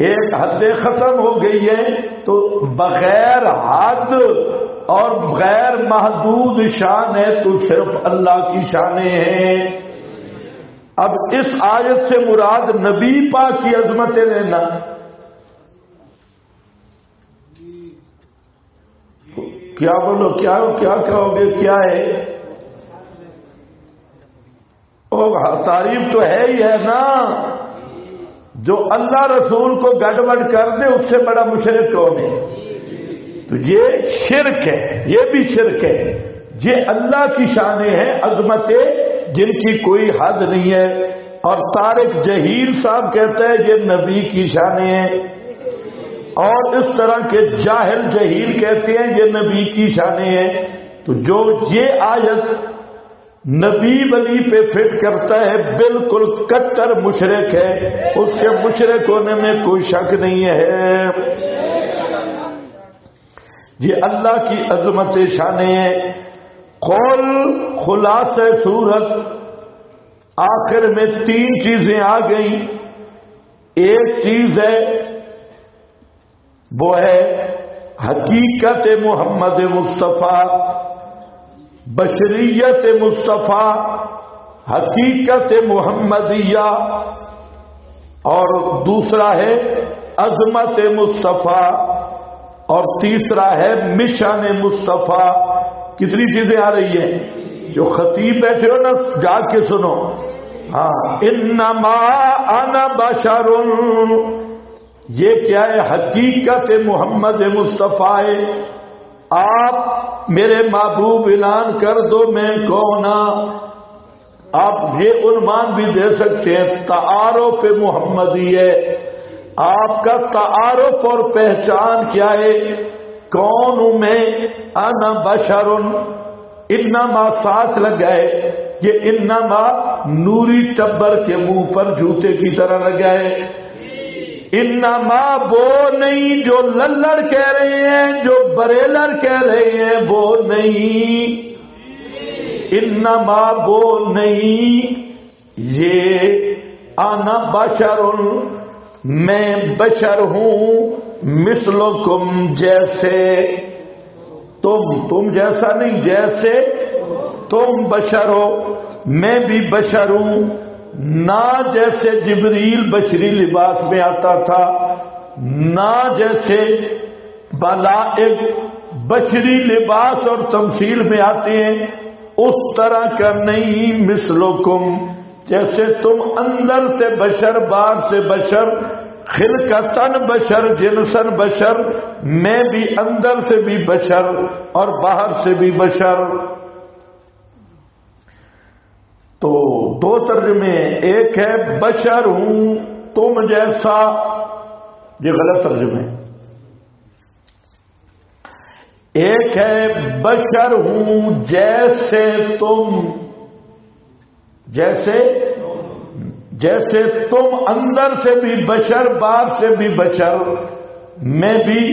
ایک حد ختم ہو گئی ہے تو بغیر حد اور غیر محدود شان ہے تو صرف اللہ کی شانیں ہیں۔ اب اس آیت سے مراد نبی پاک کی عظمتیں لینا، کیا بولو، کیا کہو گے؟ کیا ہے؟ تعریف تو ہے ہی ہے نا، جو اللہ رسول کو گڑبڑ کر دے اس سے بڑا مشرک کون ہے؟ تو یہ شرک ہے، یہ بھی شرک ہے۔ یہ اللہ کی شانیں ہیں، عظمتیں جن کی کوئی حد نہیں ہے، اور طارق جہیل صاحب کہتا ہے یہ نبی کی شانیں ہیں، اور اس طرح کے جاہل جہیل کہتے ہیں یہ نبی کی شانیں ہیں۔ تو جو یہ آیت نبی ولی پہ فٹ کرتا ہے بالکل کٹر مشرک ہے، اس کے مشرک ہونے میں کوئی شک نہیں ہے۔ یہ اللہ کی عظمت شانیں ہیں۔ قول خلاصہ صورت آخر میں 3 چیزیں آ گئیں۔ ایک چیز ہے وہ ہے حقیقت محمد مصطفیٰ، بشریت مصطفیٰ، حقیقت محمدیہ، اور دوسرا ہے عظمت مصطفیٰ، اور تیسرا ہے مشن مصطفیٰ۔ کتنی چیزیں آ رہی ہیں؟ جو خطیب بیٹھے ہو نا جا کے سنو۔ ہاں، انما انا بشر، یہ کیا ہے؟ حقیقت محمد مصطفیٰ ہے۔ آپ میرے محبوب اعلان کر دو میں کون ہوں۔ آپ یہ عنوان بھی دے سکتے ہیں تعارف محمدی ہے۔ آپ کا تعارف اور پہچان کیا ہے؟ کون ہوں میں؟ انا بشر، انما ساتھ لگائے، یہ انما نوری ٹبر کے منہ پر جوتے کی طرح لگائے۔ انما وہ نہیں جو للڑ کہہ رہے ہیں، جو بریلر کہہ رہے ہیں وہ نہیں، انما وہ نہیں، یہ انا بشر، میں بشر ہوں، مثلکم جیسے تم جیسا نہیں، جیسے تم بشر ہو میں بھی بشر ہوں۔ نہ جیسے جبریل بشری لباس میں آتا تھا، نہ جیسے ملائک بشری لباس اور تمثیل میں آتے ہیں، اس طرح کا نہیں۔ مثلکم، جیسے تم اندر سے بشر، باہر سے بشر، خلقتن بشر، جنسن بشر، میں بھی اندر سے بھی بشر اور باہر سے بھی بشر۔ تو 2 ترجمے، ایک ہے بشر ہوں تم جیسا، یہ غلط ترجمے، ایک ہے بشر ہوں جیسے تم، جیسے تم اندر سے بھی بشر باہر سے بھی بشر، میں بھی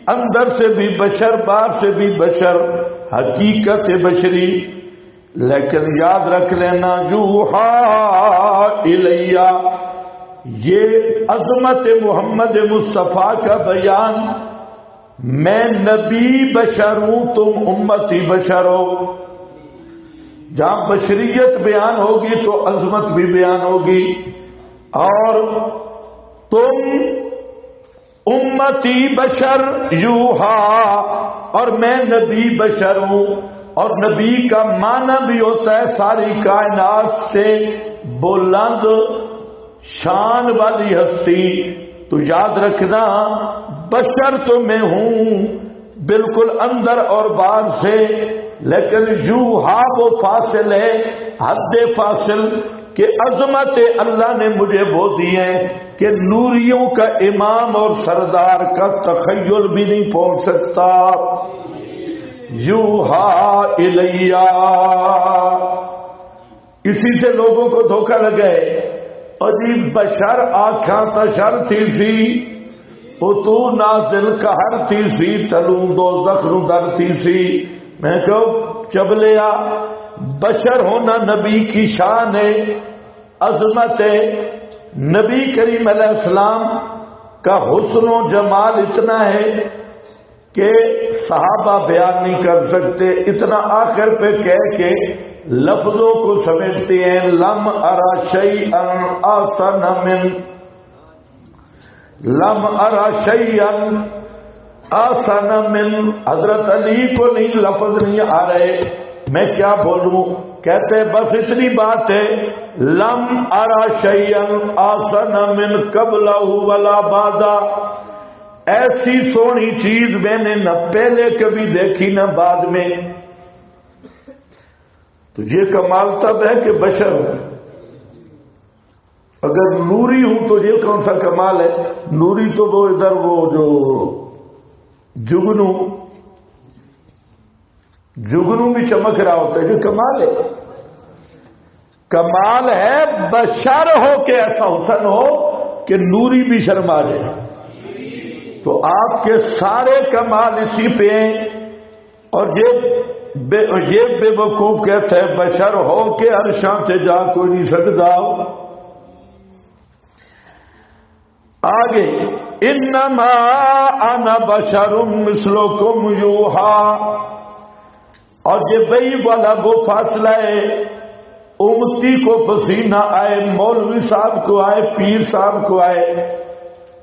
اندر سے بھی بشر باہر سے بھی بشر، حقیقت بشری۔ لیکن یاد رکھ لینا یوحا الیہ، یہ عظمت محمد مصطفیٰ کا بیان، میں نبی بشر ہوں تم امتی بشر ہو۔ جہاں بشریت بیان ہوگی تو عظمت بھی بیان ہوگی، اور تم امتی بشر یوحا، اور میں نبی بشر ہوں، اور نبی کا معنی بھی ہوتا ہے ساری کائنات سے بلند شان والی ہستی۔ تو یاد رکھنا بشر تو میں ہوں بالکل اندر اور باہر سے، لیکن یوحا وہ فاصل ہے، حد فاصل، کہ عظمت اللہ نے مجھے وہ دی ہے کہ نوریوں کا امام اور سردار کا تخیل بھی نہیں پہنچ سکتا۔ یوحا الیہ، اسی سے لوگوں کو دھوکہ لگے، اور جی بشر آنکھاں تشر تھی سی، اتو نازل قہر تھی سی، تلوں دوزخ نو در تھی سی۔ میں کہو چبلیا، بشر ہونا نبی کی شان ہے، عظمت ہے۔ نبی کریم علیہ السلام کا حسن و جمال اتنا ہے کہ صحابہ بیان نہیں کر سکتے، اتنا آخر پہ کہہ کے لفظوں کو سمجھتے ہیں۔ لم ارا شیئا احسن من، لم ارا شیئا احسن من، حضرت علی کو نہیں لفظ نہیں آ رہے، میں کیا بولوں؟ کہتے بس اتنی بات ہے، لم ارا شیئا احسن من قبلہ ولا بعدا، ایسی سونی چیز میں نے نہ پہلے کبھی دیکھی نہ بعد میں۔ تو یہ کمال تب ہے کہ بشر ہو، اگر نوری ہوں تو یہ کون سا کمال ہے؟ نوری تو وہ ادھر وہ جو جگنو بھی چمک رہا ہوتا ہے، جو کمال ہے. کمال ہے بشر ہو کہ ایسا حسن ہو کہ نوری بھی شرما جائے. تو آپ کے سارے کمال اسی پہ ہیں. اور یہ بے وقوف کہتا ہے بشر ہو کہ ہر شان سے جا کوئی نہیں سکتا. آگے انما انا بشر مثلکم یوحی. اور یہ بئی والا وہ فاصلہ ہے، امتی کو پسینہ آئے، مولوی صاحب کو آئے، پیر صاحب کو آئے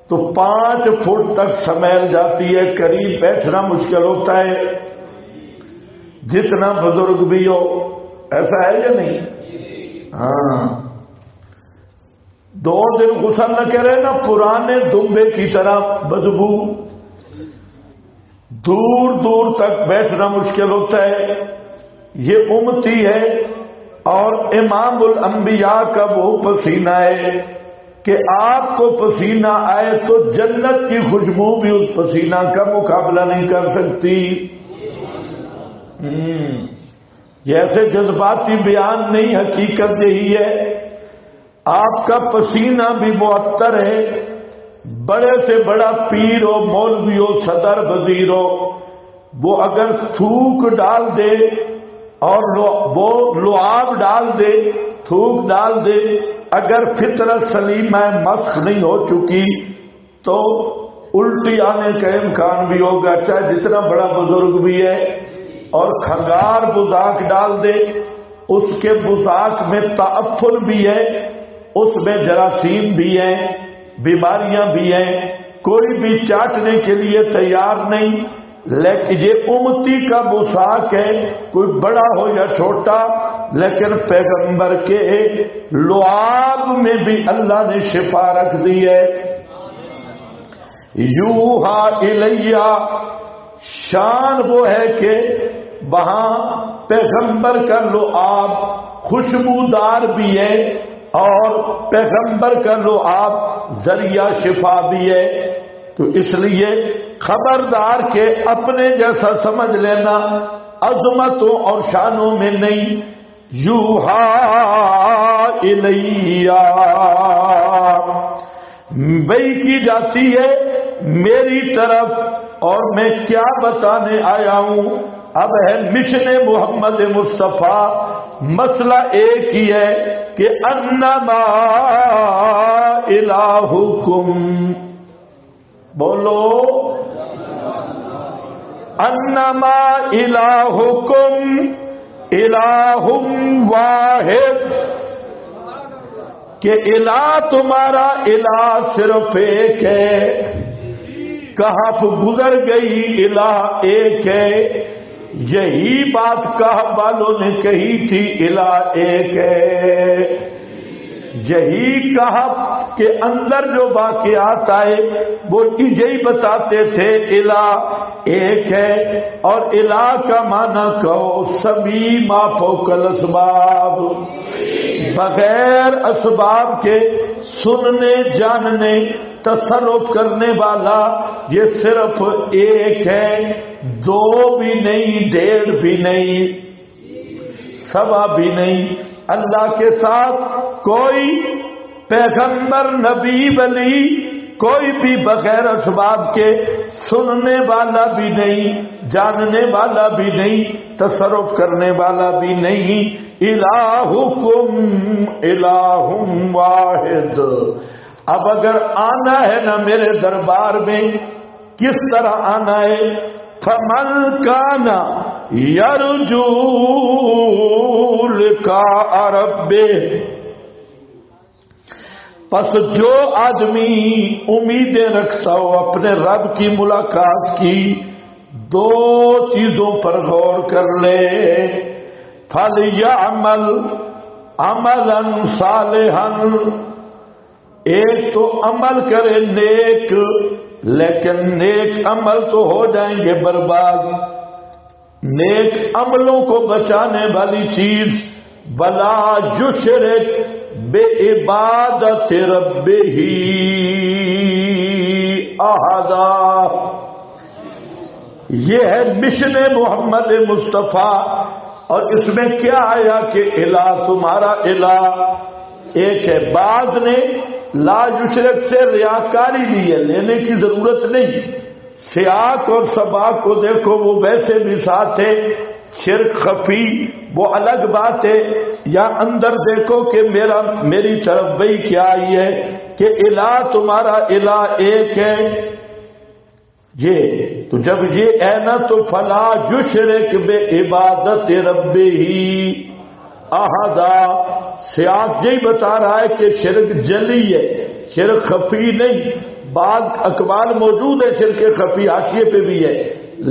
تو 5 فٹ تک سمیل جاتی ہے، قریب بیٹھنا مشکل ہوتا ہے جتنا بزرگ بھی ہو. ایسا ہے یا نہیں؟ ہاں. 2 دن غسل نہ کرے نا پرانے دمبے کی طرح بدبو، دور دور تک بیٹھنا مشکل ہوتا ہے. یہ امتی ہے اور امام الانبیاء کا وہ پسینہ ہے کہ آپ کو پسینہ آئے تو جنت کی خوشبو بھی اس پسینہ کا مقابلہ نہیں کر سکتی. جیسے جذباتی بیان نہیں، حقیقت یہی ہے. آپ کا پسینہ بھی معطر ہے، بڑے سے بڑا پیر ہو، مولوی ہو، صدر وزیر ہو، وہ اگر تھوک ڈال دے اور وہ لعاب ڈال دے، تھوک ڈال دے، اگر فطرت سلیمہ مسخ نہیں ہو چکی تو الٹی آنے کا امکان بھی ہوگا، چاہے جتنا بڑا بزرگ بھی ہے. اور کھنگار بزاق ڈال دے، اس کے بزاق میں تعفن بھی ہے، اس میں جراثیم بھی ہیں، بیماریاں بھی ہیں، کوئی بھی چاٹنے کے لیے تیار نہیں. لیکن یہ امتی کا بزاق ہے، کوئی بڑا ہو یا چھوٹا، لیکن پیغمبر کے لعاب میں بھی اللہ نے شفا رکھ دی ہے. یوحا الیہ، شان وہ ہے کہ وہاں پیغمبر کا لعاب خوشبودار بھی ہے اور پیغمبر کا لعاب ذریعہ شفا بھی ہے. تو اس لیے خبردار کہ اپنے جیسا سمجھ لینا عظمتوں اور شانوں میں نہیں. یوحا الیہ، وحی کی جاتی ہے میری طرف، اور میں کیا بتانے آیا ہوں. اب ہے مشن محمد مصطفیٰ. مسئلہ ایک ہی ہے کہ انما الہکم، بولو انما الہکم الہ واحد، کہ الہ تمہارا الہ صرف ایک ہے. کہف گزر گئی، الہ ایک ہے. یہی بات کہف والوں نے کہی تھی، الہ ایک ہے. یہی کہف کے اندر جو واقعات آئے وہ یہی بتاتے تھے الہ ایک ہے. اور الہ کا معنی کہو سبھی ما فوق الاسباب، بغیر اسباب کے سننے، جاننے، تصرف کرنے والا یہ صرف ایک ہے. 2 بھی نہیں، 1.5 بھی نہیں، 1.25 بھی نہیں. اللہ کے ساتھ کوئی پیغمبر، نبی، ولی، کوئی بھی بغیر اسباب کے سننے والا بھی نہیں، جاننے والا بھی نہیں، تصرف کرنے والا بھی نہیں. الہکم الہ واحد. اب اگر آنا ہے نا میرے دربار میں، کس طرح آنا ہے؟ فمن کان یرجو لقاء ربہ، پس جو آدمی امیدیں رکھتا ہو اپنے رب کی ملاقات کی، 2 چیزوں پر غور کر لے. فَلْيَعْمَلْ عَمَلًا صَالِحًا، ایک تو عمل کرے نیک، لیکن نیک عمل تو ہو جائیں گے برباد. نیک عملوں کو بچانے والی چیز وَلَا يُشْرِكْ بے عبادت ربہ احدا۔ یہ ہے مشن محمد مصطفیٰ، اور اس میں کیا آیا کہ الہ تمہارا الہ ایک ہے۔ بعض نے لا یشرک سے ریاکاری لی ہے، لینے کی ضرورت نہیں۔ سیاق اور سباق کو دیکھو، وہ ویسے بھی ساتھ ہے۔ شرک خفی وہ الگ بات ہے، یا اندر دیکھو کہ میری طرف وہی کیا آئی ہے کہ الہ تمہارا الہ ایک ہے۔ یہ تو جب یہ ہے نا تو فلا یشرک بے عبادت ربہ احدا، سیاق یہی بتا رہا ہے کہ شرک جلی ہے، شرک خفی نہیں۔ بعض اقوال موجود ہے شرک خفی، حاشیے پہ بھی ہے،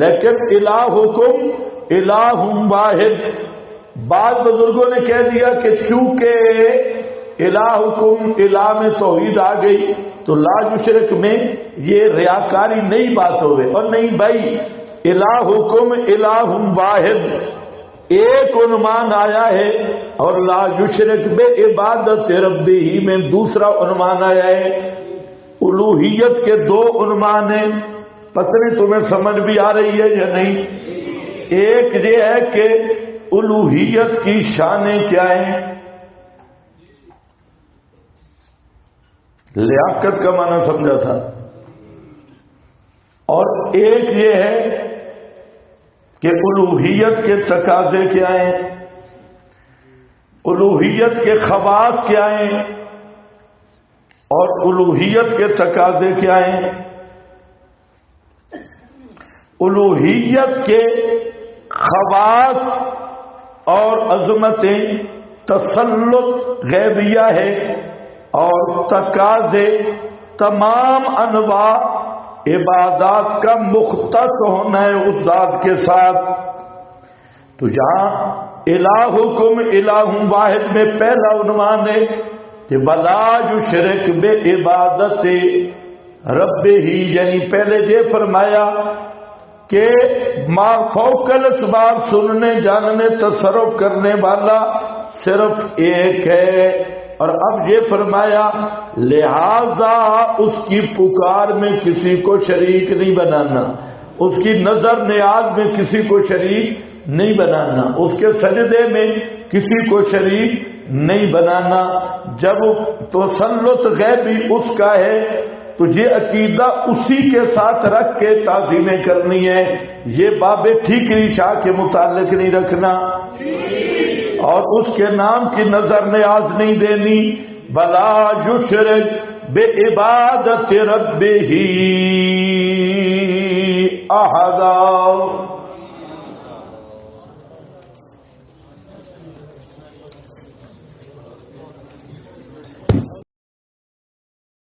لیکن الہکم الہ واحد۔ بعض بزرگوں نے کہہ دیا کہ چونکہ الہکم الہ میں توحید آ گئی تو لا یشرک میں یہ ریاکاری نئی بات ہوئے، اور نہیں بھائی، الہکم الہ واحد ایک عنوان آیا ہے، اور لا یشرک بے عبادت ربہ میں دوسرا عنوان آیا ہے۔ الوہیت کے دو عنوان ہیں، پتہ نہیں تمہیں سمجھ بھی آ رہی ہے یا نہیں۔ ایک یہ ہے کہ الوہیت کی شانیں کیا ہیں، لیاقت کا معنی سمجھا تھا، اور ایک یہ ہے کہ الوہیت کے تقاضے کیا ہیں، الوہیت کے خواص کیا ہیں، اور الوہیت کے تقاضے کیا ہیں۔ الوہیت کے خواص اور عظمتیں تسلط غیبیہ ہے، اور تقاضے تمام انواع عبادات کا مختص ہونا ہے اس ذات کے ساتھ۔ تو جہاں الہکم الہ واحد میں پہلا عنوان ہے کہ بلا یشرک بے عبادت ربہ، یعنی پہلے یہ فرمایا کہ ما فوق الاسباب سننے جاننے تصرف کرنے والا صرف ایک ہے، اور اب یہ فرمایا لہذا اس کی پکار میں کسی کو شریک نہیں بنانا، اس کی نظر نیاز میں کسی کو شریک نہیں بنانا، اس کے سجدے میں کسی کو شریک نہیں بنانا۔ جب تسلط غیبی اس کا ہے تو یہ عقیدہ اسی کے ساتھ رکھ کے تعظیمیں کرنی ہے، یہ باب ٹھیکری شاہ کے متعلق نہیں رکھنا، اور اس کے نام کی نظر نیاز نہیں دینی۔ بلا یشرک بے عبادت ربہ احدا۔